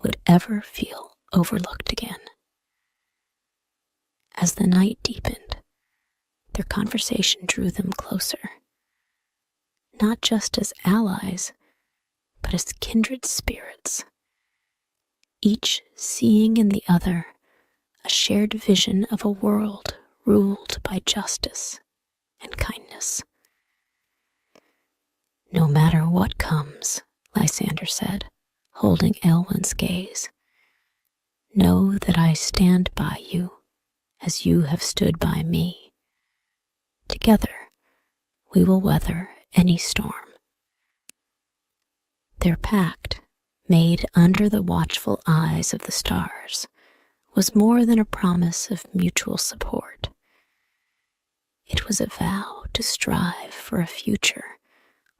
Speaker 1: would ever feel overlooked again. As the night deepened, their conversation drew them closer, not just as allies, but as kindred spirits, each seeing in the other a shared vision of a world ruled by justice and kindness. No matter what comes, Lysander said, holding Elwyn's gaze, know that I stand by you as you have stood by me. Together, we will weather any storm. Their pact, made under the watchful eyes of the stars, was more than a promise of mutual support. It was a vow to strive for a future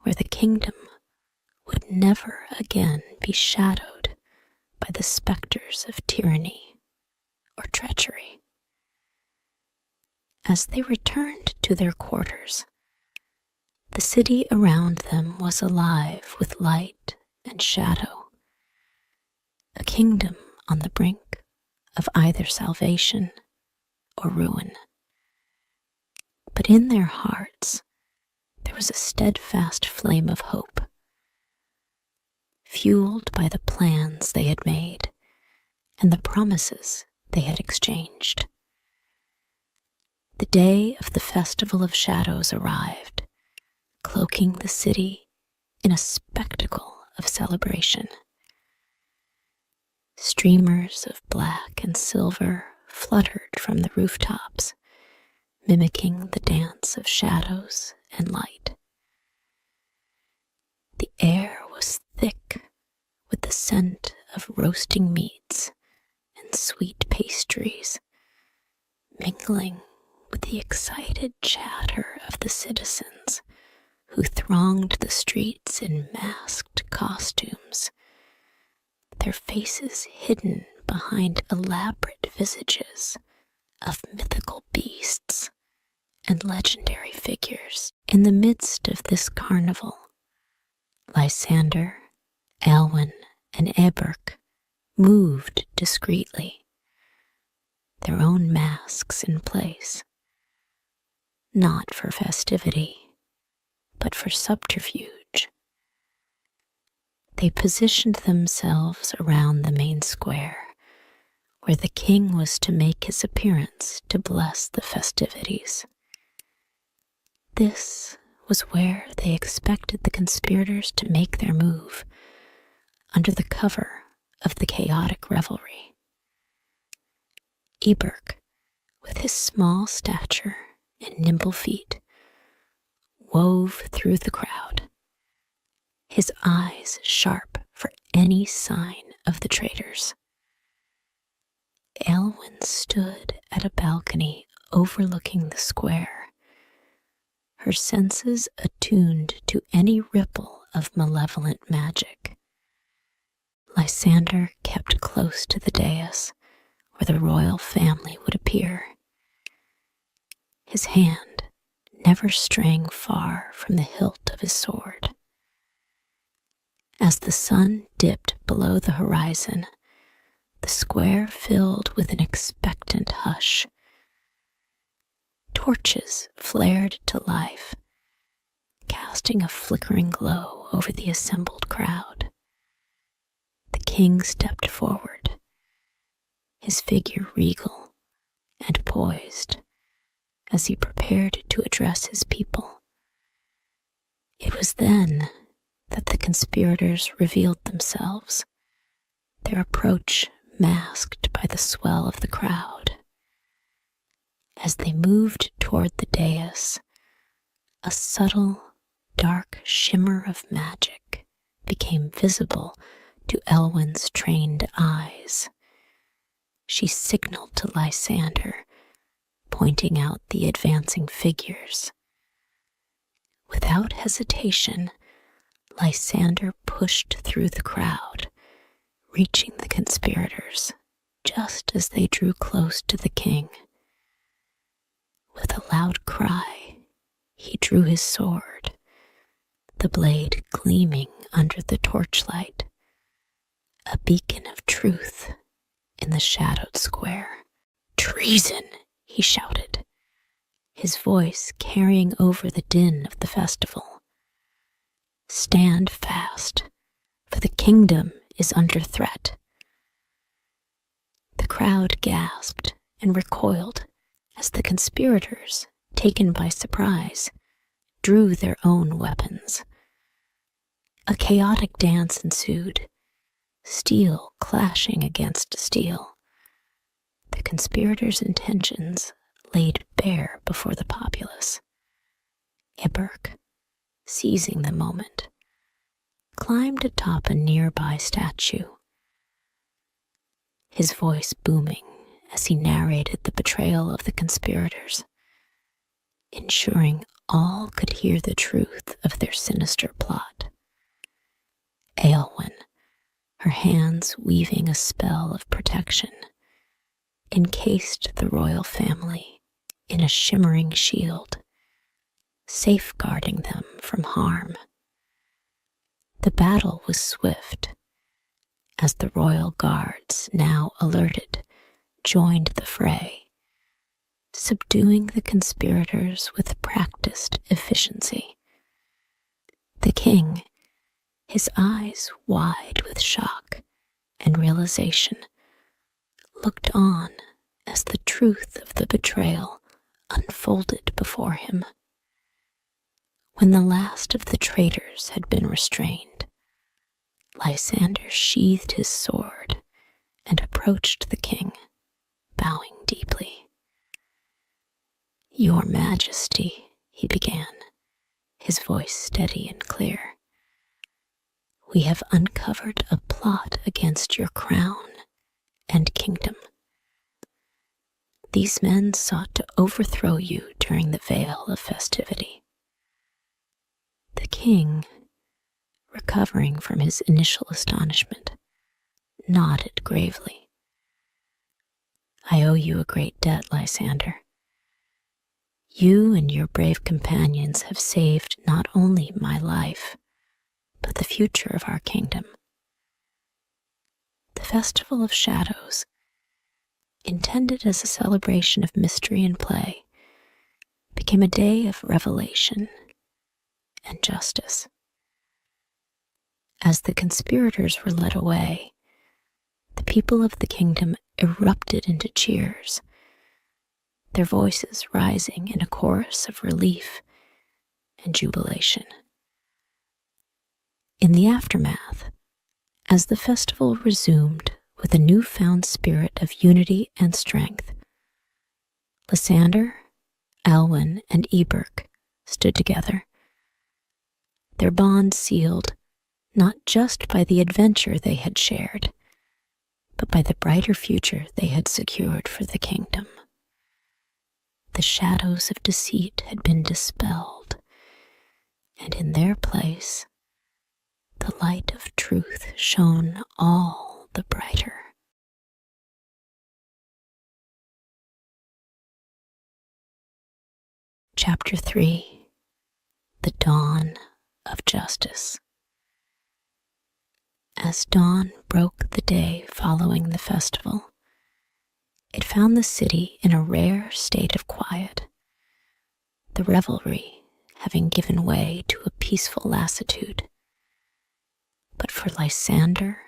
Speaker 1: where the kingdom would never again be shadowed by the specters of tyranny or treachery. As they returned to their quarters, the city around them was alive with light and shadow, a kingdom on the brink of either salvation or ruin. But in their hearts, there was a steadfast flame of hope, fueled by the plans they had made and the promises they had exchanged. The day of the Festival of Shadows arrived, cloaking the city in a spectacle of celebration. Streamers of black and silver fluttered from the rooftops, mimicking the dance of shadows and light. The air was thick with the scent of roasting meats and sweet pastries, mingling with the excited chatter of the citizens who thronged the streets in masked costumes, their faces hidden behind elaborate visages of mythical beasts and legendary figures. In the midst of this carnival, Lysander, Elwyn, and Eberk moved discreetly, their own masks in place, not for festivity, but for subterfuge. They positioned themselves around the main square, where the king was to make his appearance to bless the festivities. This was where they expected the conspirators to make their move, under the cover of the chaotic revelry. Eberk, with his small stature and nimble feet, wove through the crowd, his eyes sharp for any sign of the traitors. Elwyn stood at a balcony overlooking the square, her senses attuned to any ripple of malevolent magic. Lysander kept close to the dais where the royal family would appear, his hand never straying far from the hilt of his sword. As the sun dipped below the horizon, the square filled with an expectant hush. Torches flared to life, casting a flickering glow over the assembled crowd. The king stepped forward, his figure regal and poised as he prepared to address his people. It was then that the conspirators revealed themselves, their approach masked by the swell of the crowd. As they moved toward the dais, a subtle, dark shimmer of magic became visible to Elwyn's trained eyes. She signaled to Lysander, pointing out the advancing figures. Without hesitation, Lysander pushed through the crowd, reaching the conspirators just as they drew close to the king. With a loud cry, he drew his sword, the blade gleaming under the torchlight, a beacon of truth in the shadowed square. "Treason!" he shouted, his voice carrying over the din of the festival. "Stand fast, for the kingdom is under threat." The crowd gasped and recoiled as the conspirators, taken by surprise, drew their own weapons. A chaotic dance ensued, steel clashing against steel. The conspirators' intentions laid bare before the populace. Iberk, seizing the moment, climbed atop a nearby statue, his voice booming as he narrated the betrayal of the conspirators, ensuring all could hear the truth of their sinister plot. Eowyn, her hands weaving a spell of protection, encased the royal family in a shimmering shield, safeguarding them from harm. The battle was swift, as the royal guards, now alerted, joined the fray, subduing the conspirators with practiced efficiency. The king, his eyes wide with shock and realization, looked on as the truth of the betrayal unfolded before him. When the last of the traitors had been restrained, Lysander sheathed his sword and approached the king, bowing deeply. "Your Majesty," he began, his voice steady and clear, "we have uncovered a plot against your crown and kingdom. These men sought to overthrow you during the veil of festivity." The king, recovering from his initial astonishment, nodded gravely. "I owe you a great debt, Lysander. You and your brave companions have saved not only my life, but the future of our kingdom. The Festival of Shadows, intended as a celebration of mystery and play, became a day of revelation and justice. As the conspirators were led away, the people of the kingdom erupted into cheers, their voices rising in a chorus of relief and jubilation. In the aftermath, as the festival resumed with a newfound spirit of unity and strength, Lysander, Elwyn, and Eberk stood together, their bond sealed not just by the adventure they had shared, but by the brighter future they had secured for the kingdom. The shadows of deceit had been dispelled, and in their place, the light of truth shone all the brighter. Chapter 3: The Dawn of Justice. As dawn broke the day following the festival, it found the city in a rare state of quiet, the revelry having given way to a peaceful lassitude. But for Lysander,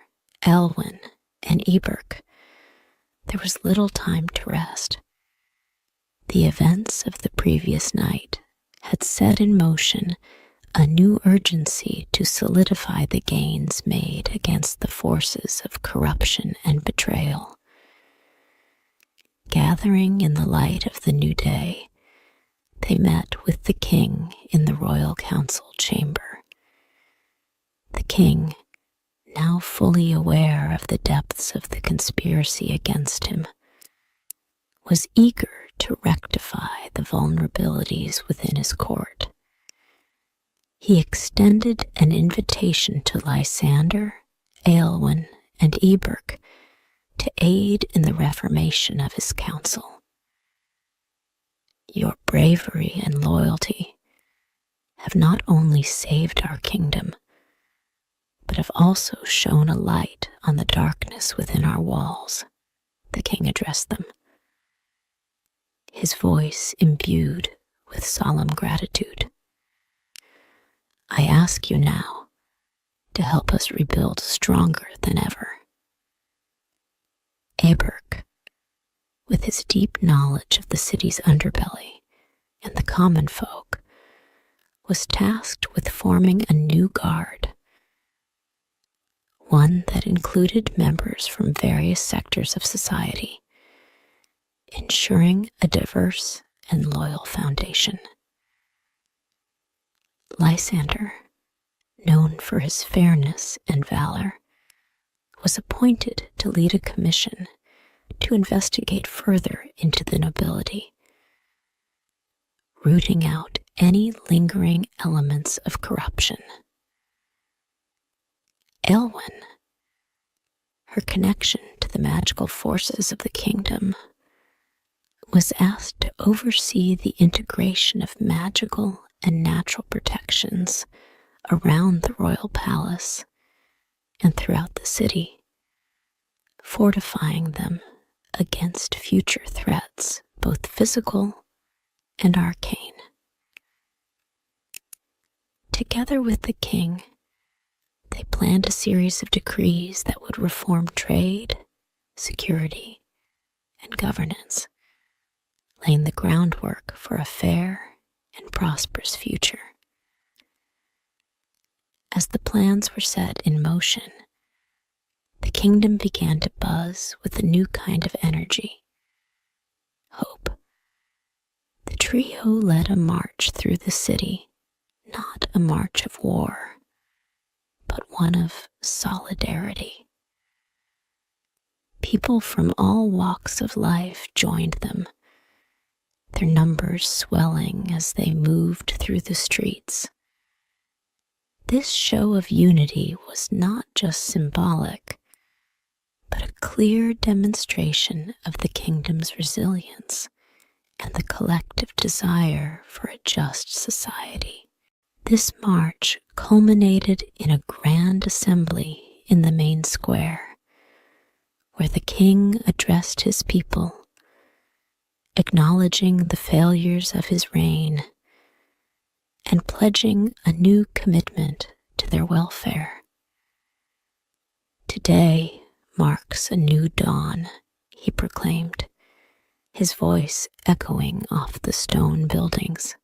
Speaker 1: Elwyn, and Eberk, there was little time to rest. The events of the previous night had set in motion a new urgency to solidify the gains made against the forces of corruption and betrayal. Gathering in the light of the new day, they met with the king in the royal council chamber. The king, now fully aware of the depths of the conspiracy against him, was eager to rectify the vulnerabilities within his court. He extended an invitation to Lysander, Aelwyn, and Eberk to aid in the reformation of his council. Your bravery and loyalty have not only saved our kingdom, but have also shone a light on the darkness within our walls, the king addressed them, his voice imbued with solemn gratitude. I ask you now to help us rebuild stronger than ever. Eberk, with his deep knowledge of the city's underbelly and the common folk, was tasked with forming a new guard, one that included members from various sectors of society, ensuring a diverse and loyal foundation. Lysander, known for his fairness and valor, was appointed to lead a commission to investigate further into the nobility, rooting out any lingering elements of corruption. Elwyn, her connection to the magical forces of the kingdom, was asked to oversee the integration of magical and natural protections around the royal palace and throughout the city, fortifying them against future threats, both physical and arcane. Together with the king, they planned a series of decrees that would reform trade, security, and governance, laying the groundwork for a fair and prosperous future. As the plans were set in motion, the kingdom began to buzz with a new kind of energy, hope. The trio led a march through the city, not a march of war, but one of solidarity. People from all walks of life joined them, their numbers swelling as they moved through the streets. This show of unity was not just symbolic, but a clear demonstration of the kingdom's resilience and the collective desire for a just society. This march culminated in a grand assembly in the main square, where the king addressed his people, acknowledging the failures of his reign and pledging a new commitment to their welfare. Today marks a new dawn, he proclaimed, his voice echoing off the stone buildings.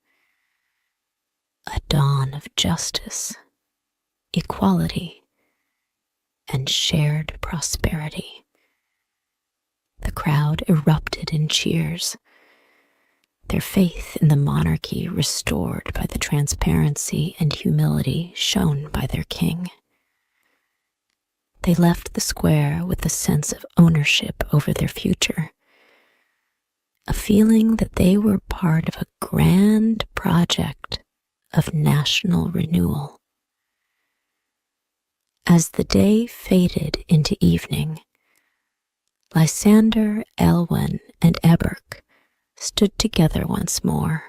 Speaker 1: A dawn of justice, equality, and shared prosperity. The crowd erupted in cheers, their faith in the monarchy restored by the transparency and humility shown by their king. They left the square with a sense of ownership over their future, a feeling that they were part of a grand project of national renewal. As the day faded into evening, Lysander, Elwyn, and Eberk stood together once more,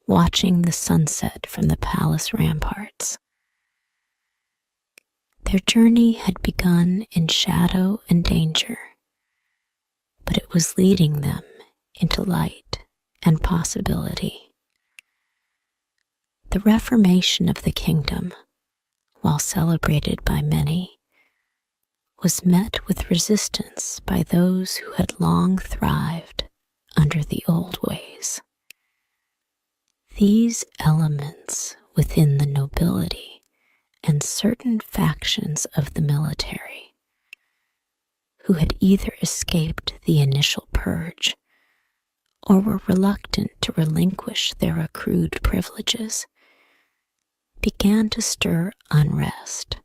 Speaker 1: watching the sunset from the palace ramparts. Their journey had begun in shadow and danger, but it was leading them into light and possibility. The reformation of the kingdom, while celebrated by many, was met with resistance by those who had long thrived under the old ways. These elements within the nobility and certain factions of the military, who had either escaped the initial purge or were reluctant to relinquish their accrued privileges, began to stir unrest.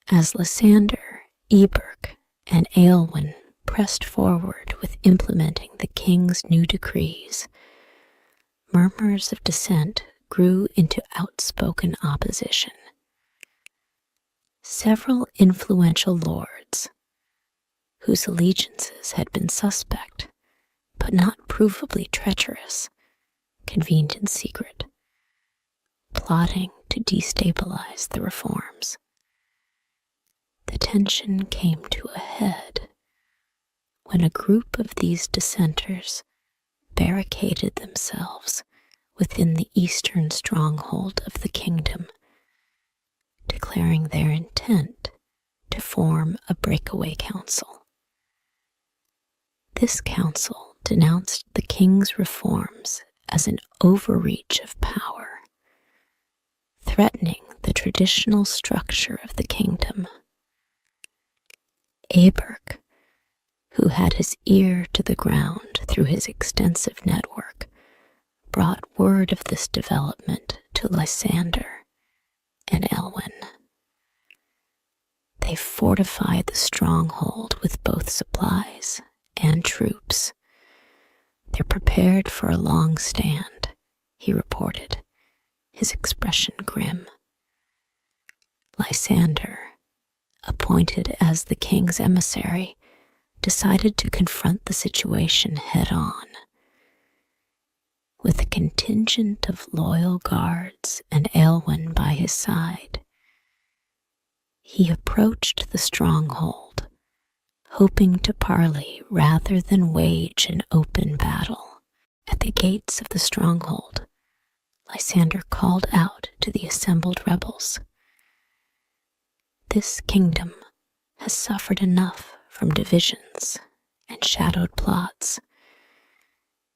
Speaker 1: As Lysander, Eberk, and Aelwyn pressed forward with implementing the king's new decrees, murmurs of dissent grew into outspoken opposition. Several influential lords, whose allegiances had been suspect but not provably treacherous, convened in secret, plotting to destabilize the reforms. The tension came to a head when a group of these dissenters barricaded themselves within the eastern stronghold of the kingdom, declaring their intent to form a breakaway council. This council denounced the king's reforms as an overreach of power, threatening the traditional structure of the kingdom. Eberk, who had his ear to the ground through his extensive network, brought word of this development to Lysander and Aelwyn. They fortified the stronghold with both supplies and troops. They're prepared for a long stand, he reported, his expression grim. Lysander, appointed as the king's emissary, decided to confront the situation head-on. With a contingent of loyal guards and Aelwyn by his side, he approached the stronghold, hoping to parley rather than wage an open battle. At the gates of the stronghold, Lysander called out to the assembled rebels, "This kingdom has suffered enough from divisions and shadowed plots.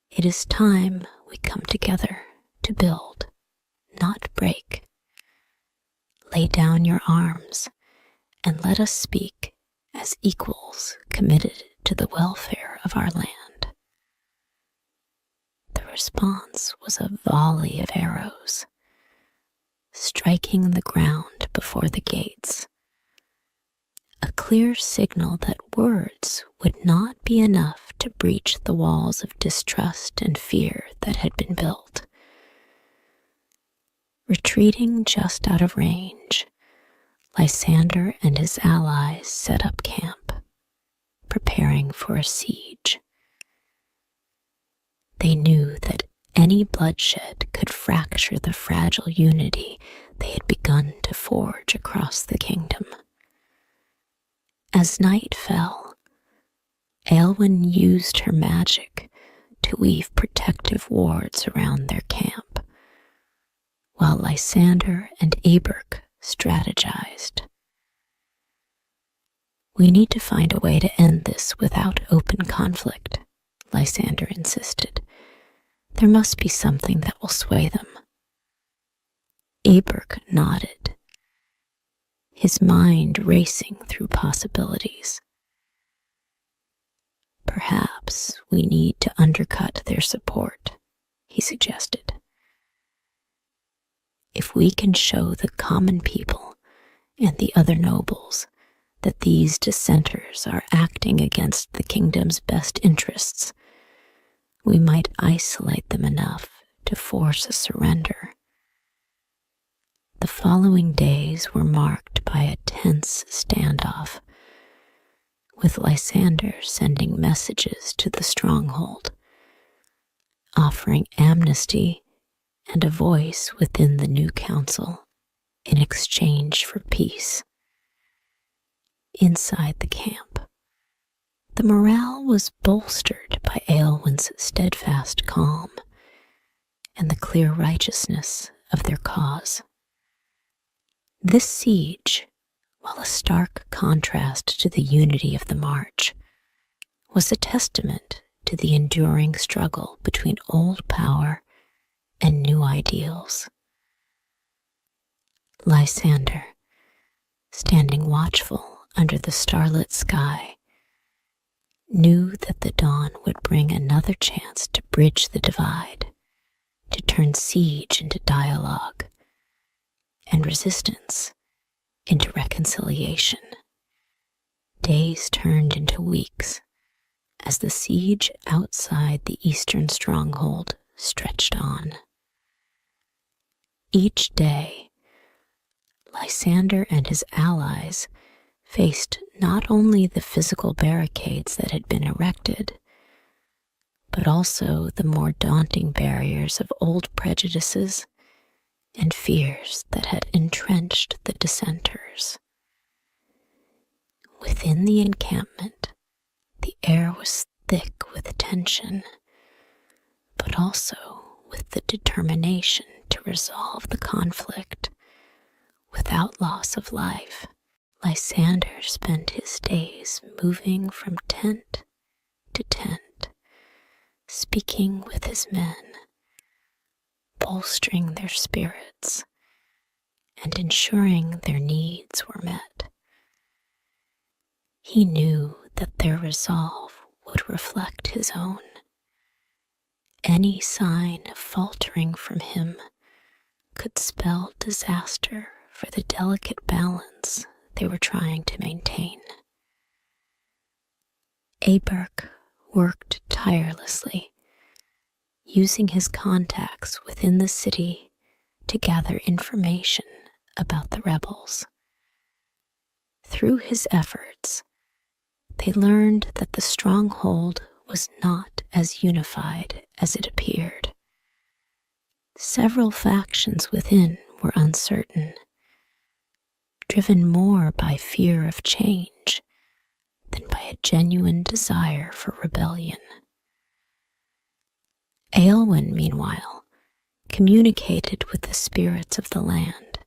Speaker 1: It is time we come together to build, not break. Lay down your arms and let us speak as equals committed to the welfare of our land." The response was a volley of arrows, striking the ground before the gates, a clear signal that words would not be enough to breach the walls of distrust and fear that had been built. Retreating just out of range, Lysander and his allies set up camp, preparing for a siege. They knew that any bloodshed could fracture the fragile unity they had begun to forge across the kingdom. As night fell, Aelwyn used her magic to weave protective wards around their camp, while Lysander and Eberk strategized. "We need to find a way to end this without open conflict," Lysander insisted. "There must be something that will sway them." Eberk nodded, his mind racing through possibilities. "Perhaps we need to undercut their support," he suggested. "If we can show the common people and the other nobles that these dissenters are acting against the kingdom's best interests, we might isolate them enough to force a surrender." The following days were marked by a tense standoff, with Lysander sending messages to the stronghold, offering amnesty and a voice within the new council in exchange for peace. Inside the camp, the morale was bolstered by Aelwyn's steadfast calm and the clear righteousness of their cause. This siege, while a stark contrast to the unity of the march, was a testament to the enduring struggle between old power and new ideals. Lysander, standing watchful under the starlit sky, knew that the dawn would bring another chance to bridge the divide, to turn siege into dialogue, and resistance into reconciliation. Days turned into weeks as the siege outside the eastern stronghold stretched on. Each day, Lysander and his allies faced not only the physical barricades that had been erected, but also the more daunting barriers of old prejudices and fears that had entrenched the dissenters. Within the encampment, the air was thick with tension, but also with the determination to resolve the conflict without loss of life. Lysander spent his days moving from tent to tent, speaking with his men, bolstering their spirits, and ensuring their needs were met. He knew that their resolve would reflect his own. Any sign of faltering from him could spell disaster for the delicate balance they were trying to maintain. Aberk worked tirelessly, using his contacts within the city to gather information about the rebels. Through his efforts, they learned that the stronghold was not as unified as it appeared. Several factions within were uncertain, driven more by fear of change than by a genuine desire for rebellion. Aelwyn, meanwhile, communicated with the spirits of the land,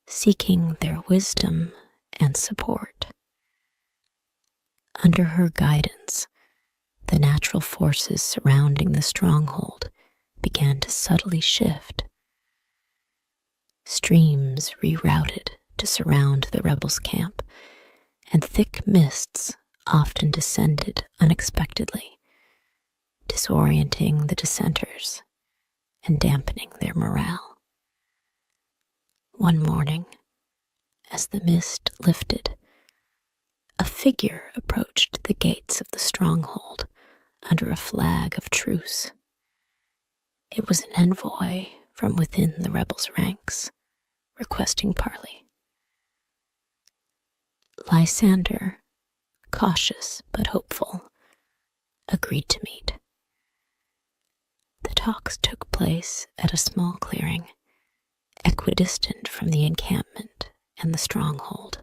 Speaker 1: seeking their wisdom and support. Under her guidance, the natural forces surrounding the stronghold began to subtly shift. Streams rerouted to surround the rebels' camp, and thick mists often descended unexpectedly, disorienting the dissenters and dampening their morale. One morning, as the mist lifted, a figure approached the gates of the stronghold under a flag of truce. It was an envoy from within the rebels' ranks, requesting parley. Lysander, cautious but hopeful, agreed to meet. The talks took place at a small clearing, equidistant from the encampment and the stronghold.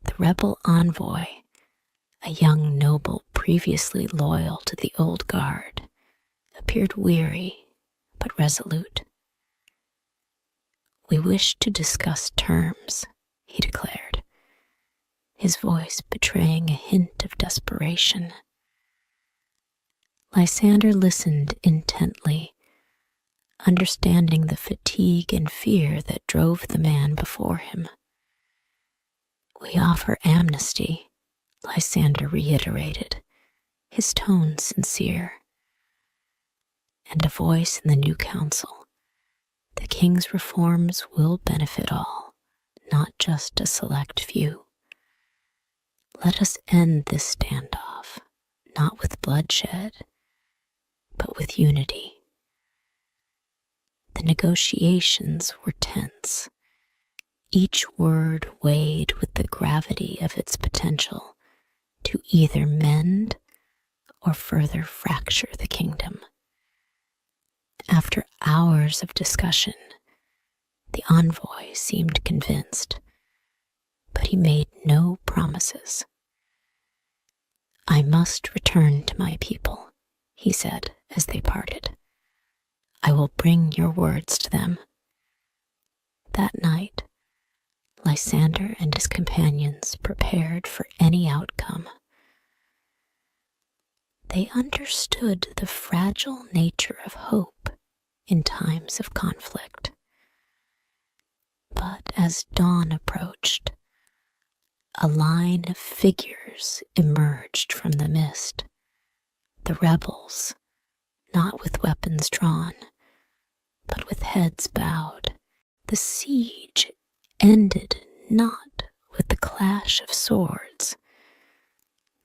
Speaker 1: The rebel envoy, a young noble previously loyal to the old guard, appeared weary but resolute. "We wish to discuss terms," he declared, his voice betraying a hint of desperation. Lysander listened intently, understanding the fatigue and fear that drove the man before him. "We offer amnesty," Lysander reiterated, his tone sincere. "And a voice in the new council. The king's reforms will benefit all, not just a select few. Let us end this standoff, not with bloodshed, but with unity." The negotiations were tense, each word weighed with the gravity of its potential to either mend or further fracture the kingdom. After hours of discussion, the envoy seemed convinced, but he made no promises. "I must return to my people," he said as they parted. I will bring your words to them. That night, Lysander and his companions prepared for any outcome. They understood the fragile nature of hope in times of conflict. But as dawn approached, a line of figures emerged from the mist. The rebels, not with weapons drawn, but with heads bowed. The siege ended not with the clash of swords,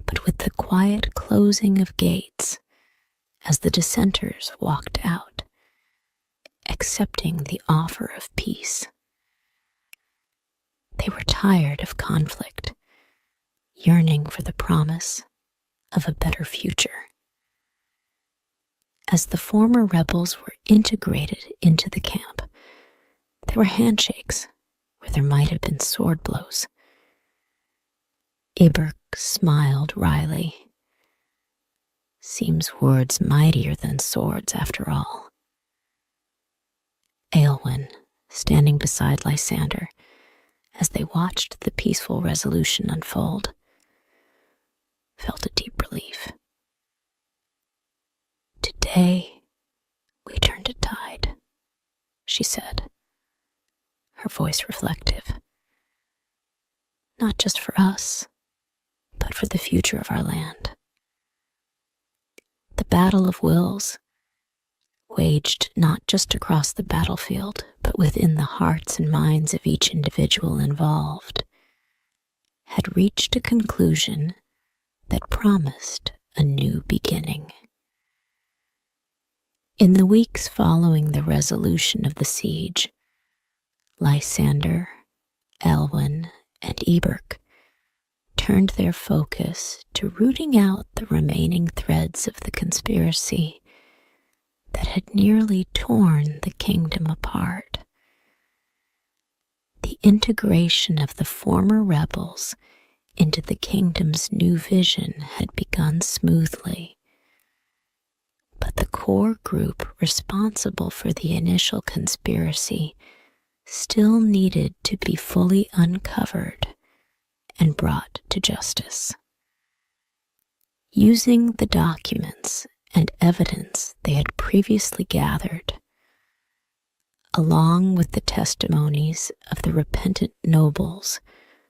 Speaker 1: but with the quiet closing of gates as the dissenters walked out, accepting the offer of peace. They were tired of conflict, yearning for the promise of a better future. As the former rebels were integrated into the camp, there were handshakes where there might have been sword blows. Iberk smiled wryly. Seems words mightier than swords after all. Aelwyn, standing beside Lysander, as they watched the peaceful resolution unfold, felt a deep relief. Today, we turned a tide, she said, her voice reflective. Not just for us, but for the future of our land. The battle of wills, waged not just across the battlefield, but within the hearts and minds of each individual involved, had reached a conclusion that promised a new beginning. In the weeks following the resolution of the siege, Lysander, Aelwyn, and Eberk turned their focus to rooting out the remaining threads of the conspiracy that had nearly torn the kingdom apart. The integration of the former rebels into the kingdom's new vision had begun smoothly, but the core group responsible for the initial conspiracy still needed to be fully uncovered and brought to justice. Using the documents and evidence they had previously gathered, along with the testimonies of the repentant nobles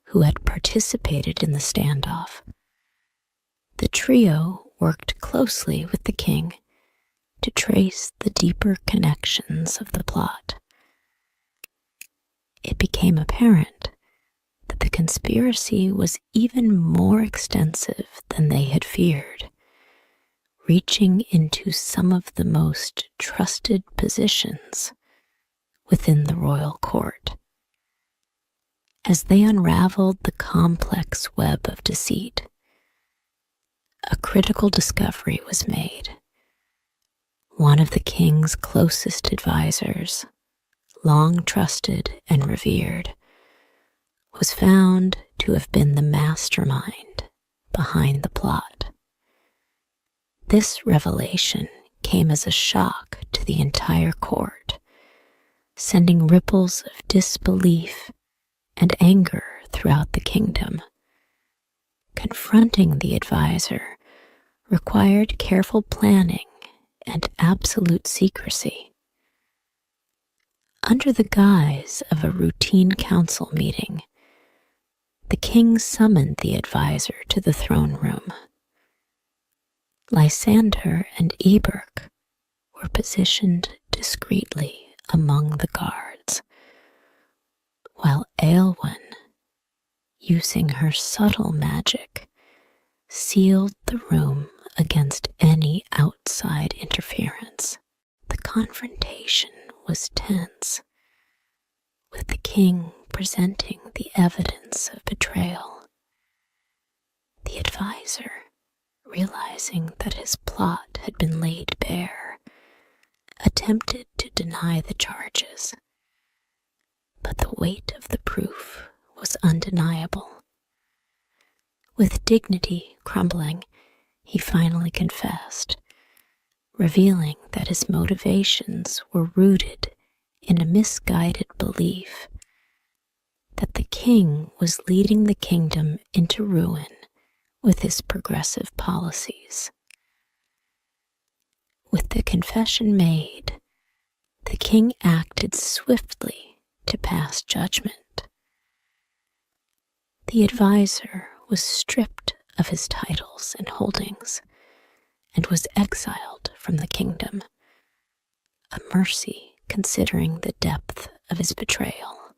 Speaker 1: who had participated in the standoff, the trio worked closely with the king to trace the deeper connections of the plot. It became apparent that the conspiracy was even more extensive than they had feared, reaching into some of the most trusted positions within the royal court. As they unraveled the complex web of deceit, a critical discovery was made. One of the king's closest advisors, long trusted and revered, was found to have been the mastermind behind the plot. This revelation came as a shock to the entire court, sending ripples of disbelief and anger throughout the kingdom. Confronting the advisor required careful planning and absolute secrecy. Under the guise of a routine council meeting, the king summoned the advisor to the throne room. Lysander and Eberk were positioned discreetly among the guards, while Aelwyn, using her subtle magic, sealed the room against any outside interference. The confrontation was tense, with the king presenting the evidence of betrayal. The advisor, realizing that his plot had been laid bare, attempted to deny the charges, but the weight of the proof was undeniable. With dignity crumbling, he finally confessed, revealing that his motivations were rooted in a misguided belief that the king was leading the kingdom into ruin with his progressive policies. With the confession made, the king acted swiftly to pass judgment. The advisor was stripped of his titles and holdings and was exiled from the kingdom, a mercy considering the depth of his betrayal.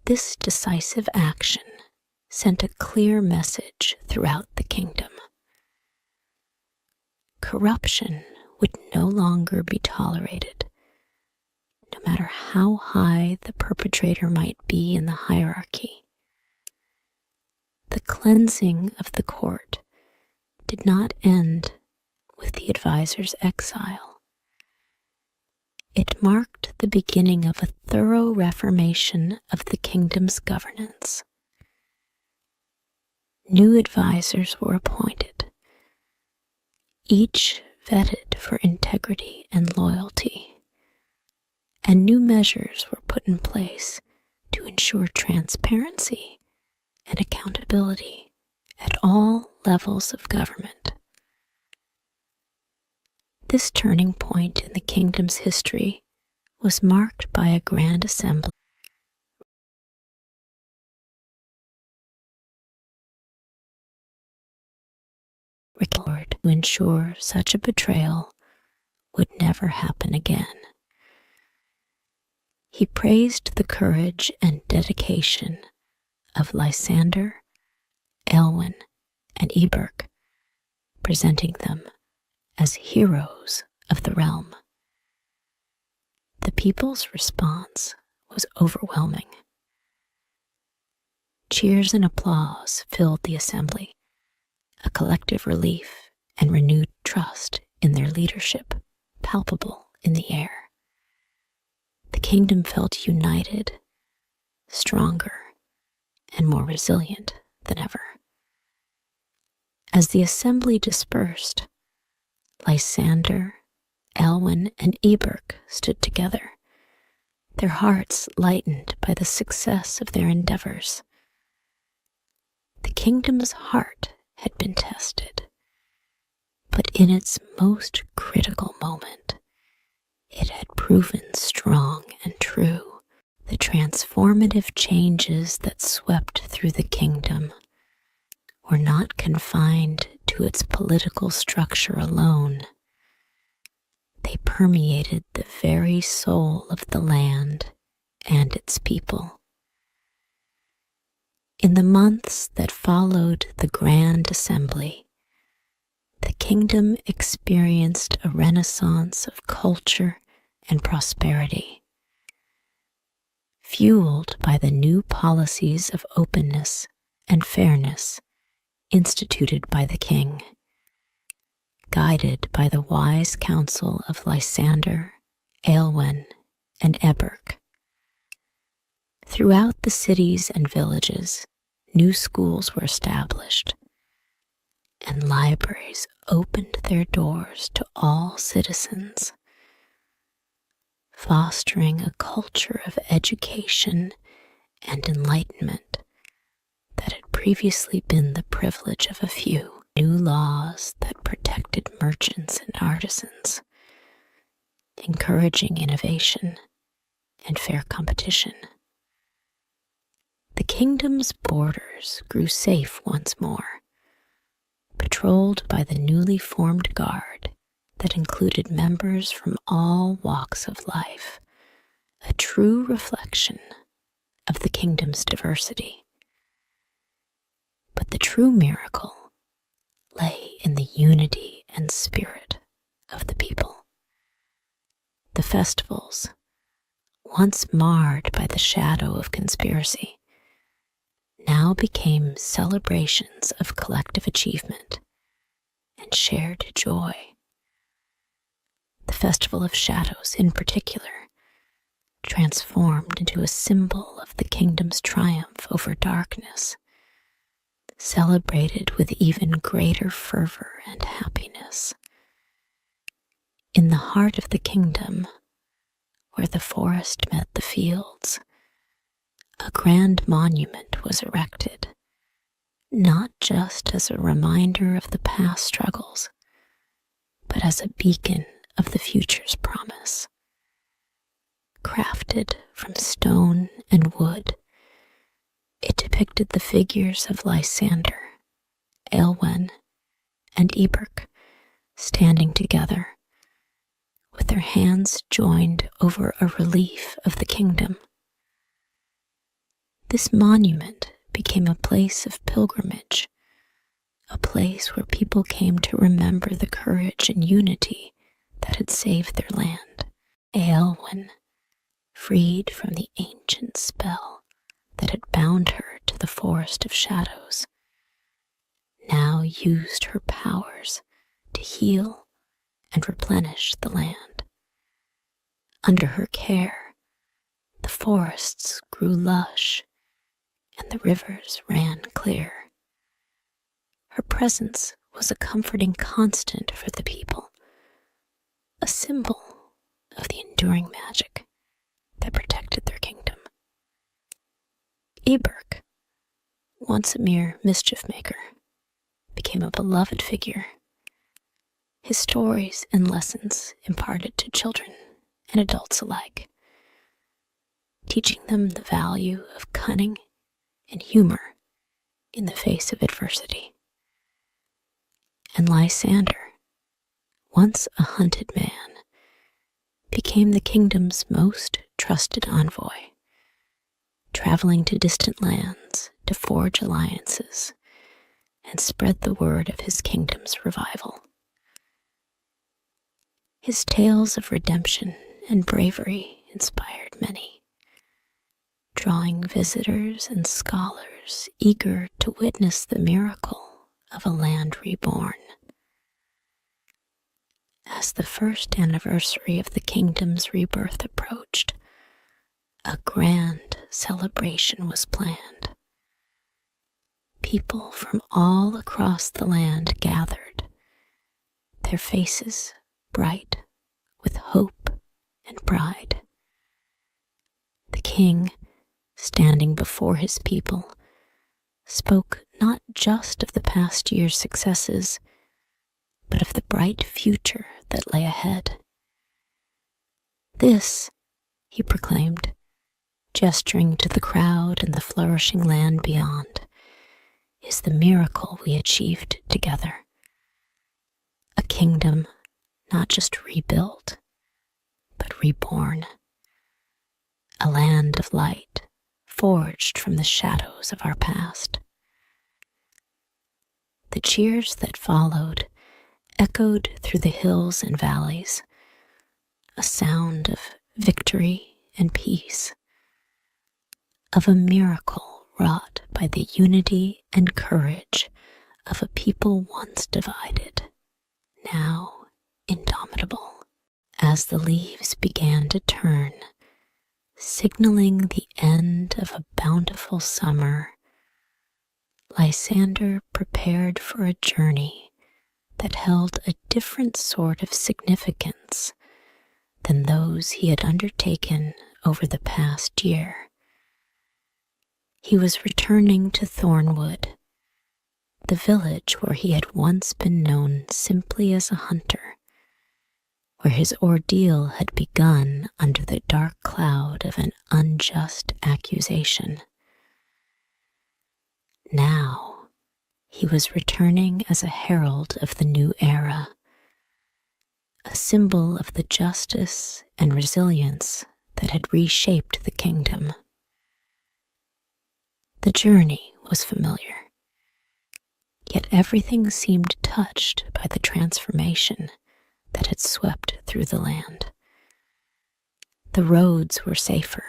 Speaker 1: This decisive action sent a clear message throughout the kingdom. Corruption would no longer be tolerated, no matter how high the perpetrator might be in the hierarchy. The cleansing of the court did not end with the advisor's exile. It marked the beginning of a thorough reformation of the kingdom's governance. New advisors were appointed, each vetted for integrity and loyalty, and new measures were put in place to ensure transparency and accountability at all levels of government. This turning point in the kingdom's history was marked by a grand assembly required to ensure such a betrayal would never happen again. He praised the courage and dedication of Lysander, Aelwyn, and Eberk, presenting them as heroes of the realm. The people's response was overwhelming. Cheers and applause filled the assembly, a collective relief and renewed trust in their leadership palpable in the air. The kingdom felt united, stronger, and more resilient than ever. As the assembly dispersed, Lysander, Aelwyn, and Eberk stood together, their hearts lightened by the success of their endeavors. The kingdom's heart had been tested, but in its most critical moment, it had proven strong and true. The transformative changes that swept through the kingdom were not confined to its political structure alone. They permeated the very soul of the land and its people. In the months that followed the Grand Assembly, the kingdom experienced a renaissance of culture and prosperity, fueled by the new policies of openness and fairness instituted by the king, guided by the wise counsel of Lysander, Aelwyn, and Eberk. Throughout the cities and villages, new schools were established, and libraries opened their doors to all citizens, fostering a culture of education and enlightenment that had previously been the privilege of a few. New laws that protected merchants and artisans, encouraging innovation and fair competition. The kingdom's borders grew safe once more, patrolled by the newly formed guard that included members from all walks of life, a true reflection of the kingdom's diversity. But the true miracle lay in the unity and spirit of the people. The festivals, once marred by the shadow of conspiracy, now became celebrations of collective achievement and shared joy. The Festival of Shadows, in particular, transformed into a symbol of the kingdom's triumph over darkness, celebrated with even greater fervor and happiness. In the heart of the kingdom, where the forest met the fields, a grand monument was erected, not just as a reminder of the past struggles, but as a beacon of the future's promise. Crafted from stone and wood, it depicted the figures of Lysander, Aelwen, and Eberk standing together, with their hands joined over a relief of the kingdom. This monument became a place of pilgrimage, a place where people came to remember the courage and unity that had saved their land. Aelwen, freed from the ancient spell that had bound her to the forest of shadows, now used her powers to heal and replenish the land. Under her care, the forests grew lush and the rivers ran clear. Her presence was a comforting constant for the people, a symbol of the enduring magic that protected their kingdom. Eberk, once a mere mischief maker, became a beloved figure. His stories and lessons imparted to children and adults alike, teaching them the value of cunning and humor in the face of adversity. And Lysander, once a hunted man, became the kingdom's most trusted envoy, traveling to distant lands to forge alliances and spread the word of his kingdom's revival. His tales of redemption and bravery inspired many, drawing visitors and scholars eager to witness the miracle of a land reborn. As the first anniversary of the kingdom's rebirth approached, a grand celebration was planned. People from all across the land gathered, their faces bright with hope and pride. The king, standing before his people, spoke not just of the past year's successes, but of the bright future that lay ahead. This, he proclaimed, gesturing to the crowd and the flourishing land beyond, is the miracle we achieved together. A kingdom not just rebuilt, but reborn. A land of light, forged from the shadows of our past. The cheers that followed echoed through the hills and valleys, a sound of victory and peace, of a miracle wrought by the unity and courage of a people once divided, now indomitable. As the leaves began to turn, signaling the end of a bountiful summer, Lysander prepared for a journey that held a different sort of significance than those he had undertaken over the past year. He was returning to Thornwood, the village where he had once been known simply as a hunter, where his ordeal had begun under the dark cloud of an unjust accusation. Now, he was returning as a herald of the new era, a symbol of the justice and resilience that had reshaped the kingdom. The journey was familiar, yet everything seemed touched by the transformation that had swept through the land. The roads were safer,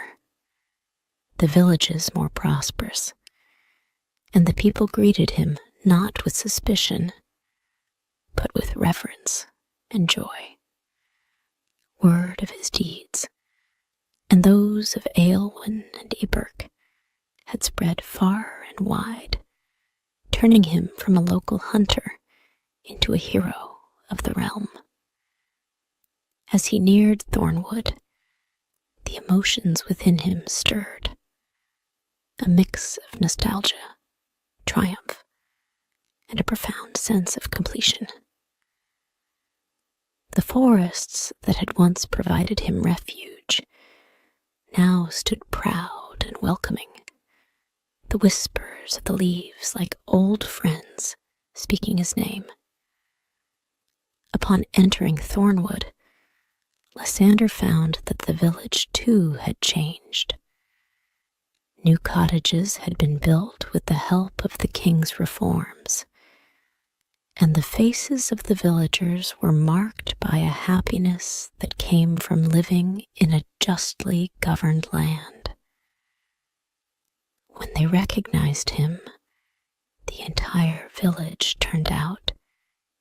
Speaker 1: the villages more prosperous, and the people greeted him not with suspicion, but with reverence and joy. Word of his deeds, and those of Aelwen and Eberk, had spread far and wide, turning him from a local hunter into a hero of the realm. As he neared Thornwood, the emotions within him stirred, a mix of nostalgia, triumph, and a profound sense of completion. The forests that had once provided him refuge now stood proud and welcoming, the whispers of the leaves like old friends speaking his name. Upon entering Thornwood, Lysander found that the village too had changed. New cottages had been built with the help of the king's reforms, and the faces of the villagers were marked by a happiness that came from living in a justly governed land. When they recognized him, the entire village turned out,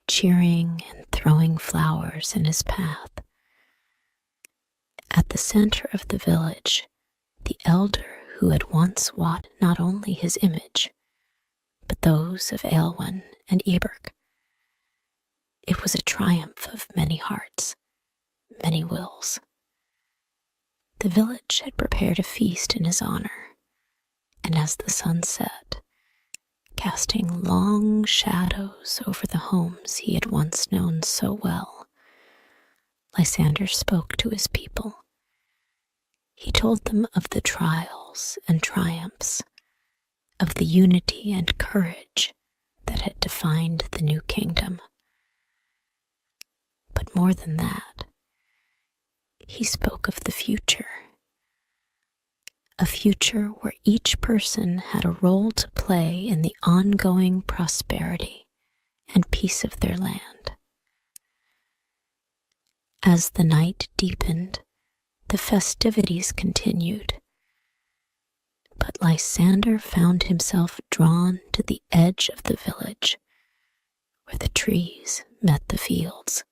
Speaker 1: cheering and throwing flowers in his path. At the center of the village, the elder who had once wrought not only his image, but those of Aelwyn and Eberk. It was a triumph of many hearts, many wills. The village had prepared a feast in his honor, and as the sun set, casting long shadows over the homes he had once known so well, Lysander spoke to his people. He told them of the trials and triumphs, of the unity and courage that had defined the new kingdom. But more than that, he spoke of the future, a future where each person had a role to play in the ongoing prosperity and peace of their land. As the night deepened, the festivities continued, but Lysander found himself drawn to the edge of the village, where the trees met the fields.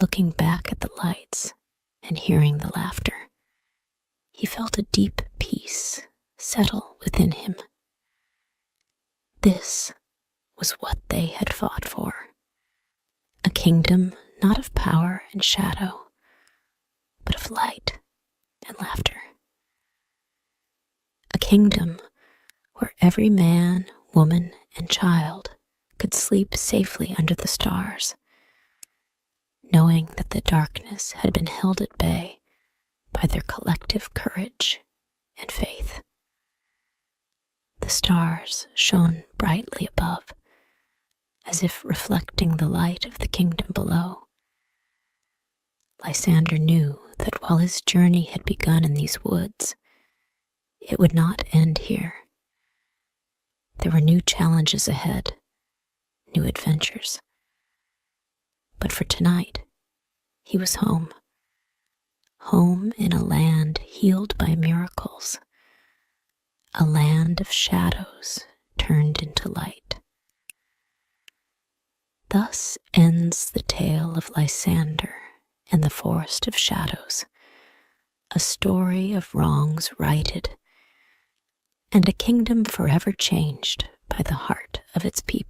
Speaker 1: Looking back at the lights and hearing the laughter, he felt a deep peace settle within him. This was what they had fought for, a kingdom not of power and shadow, but of light and laughter. A kingdom where every man, woman, and child could sleep safely under the stars, knowing that the darkness had been held at bay by their collective courage and faith. The stars shone brightly above, as if reflecting the light of the kingdom below. Lysander knew that while his journey had begun in these woods, it would not end here. There were new challenges ahead, new adventures. But for tonight, he was home. Home in a land healed by miracles, a land of shadows turned into light. Thus ends the tale of Lysander and the Forest of Shadows, a story of wrongs righted, and a kingdom forever changed by the heart of its people.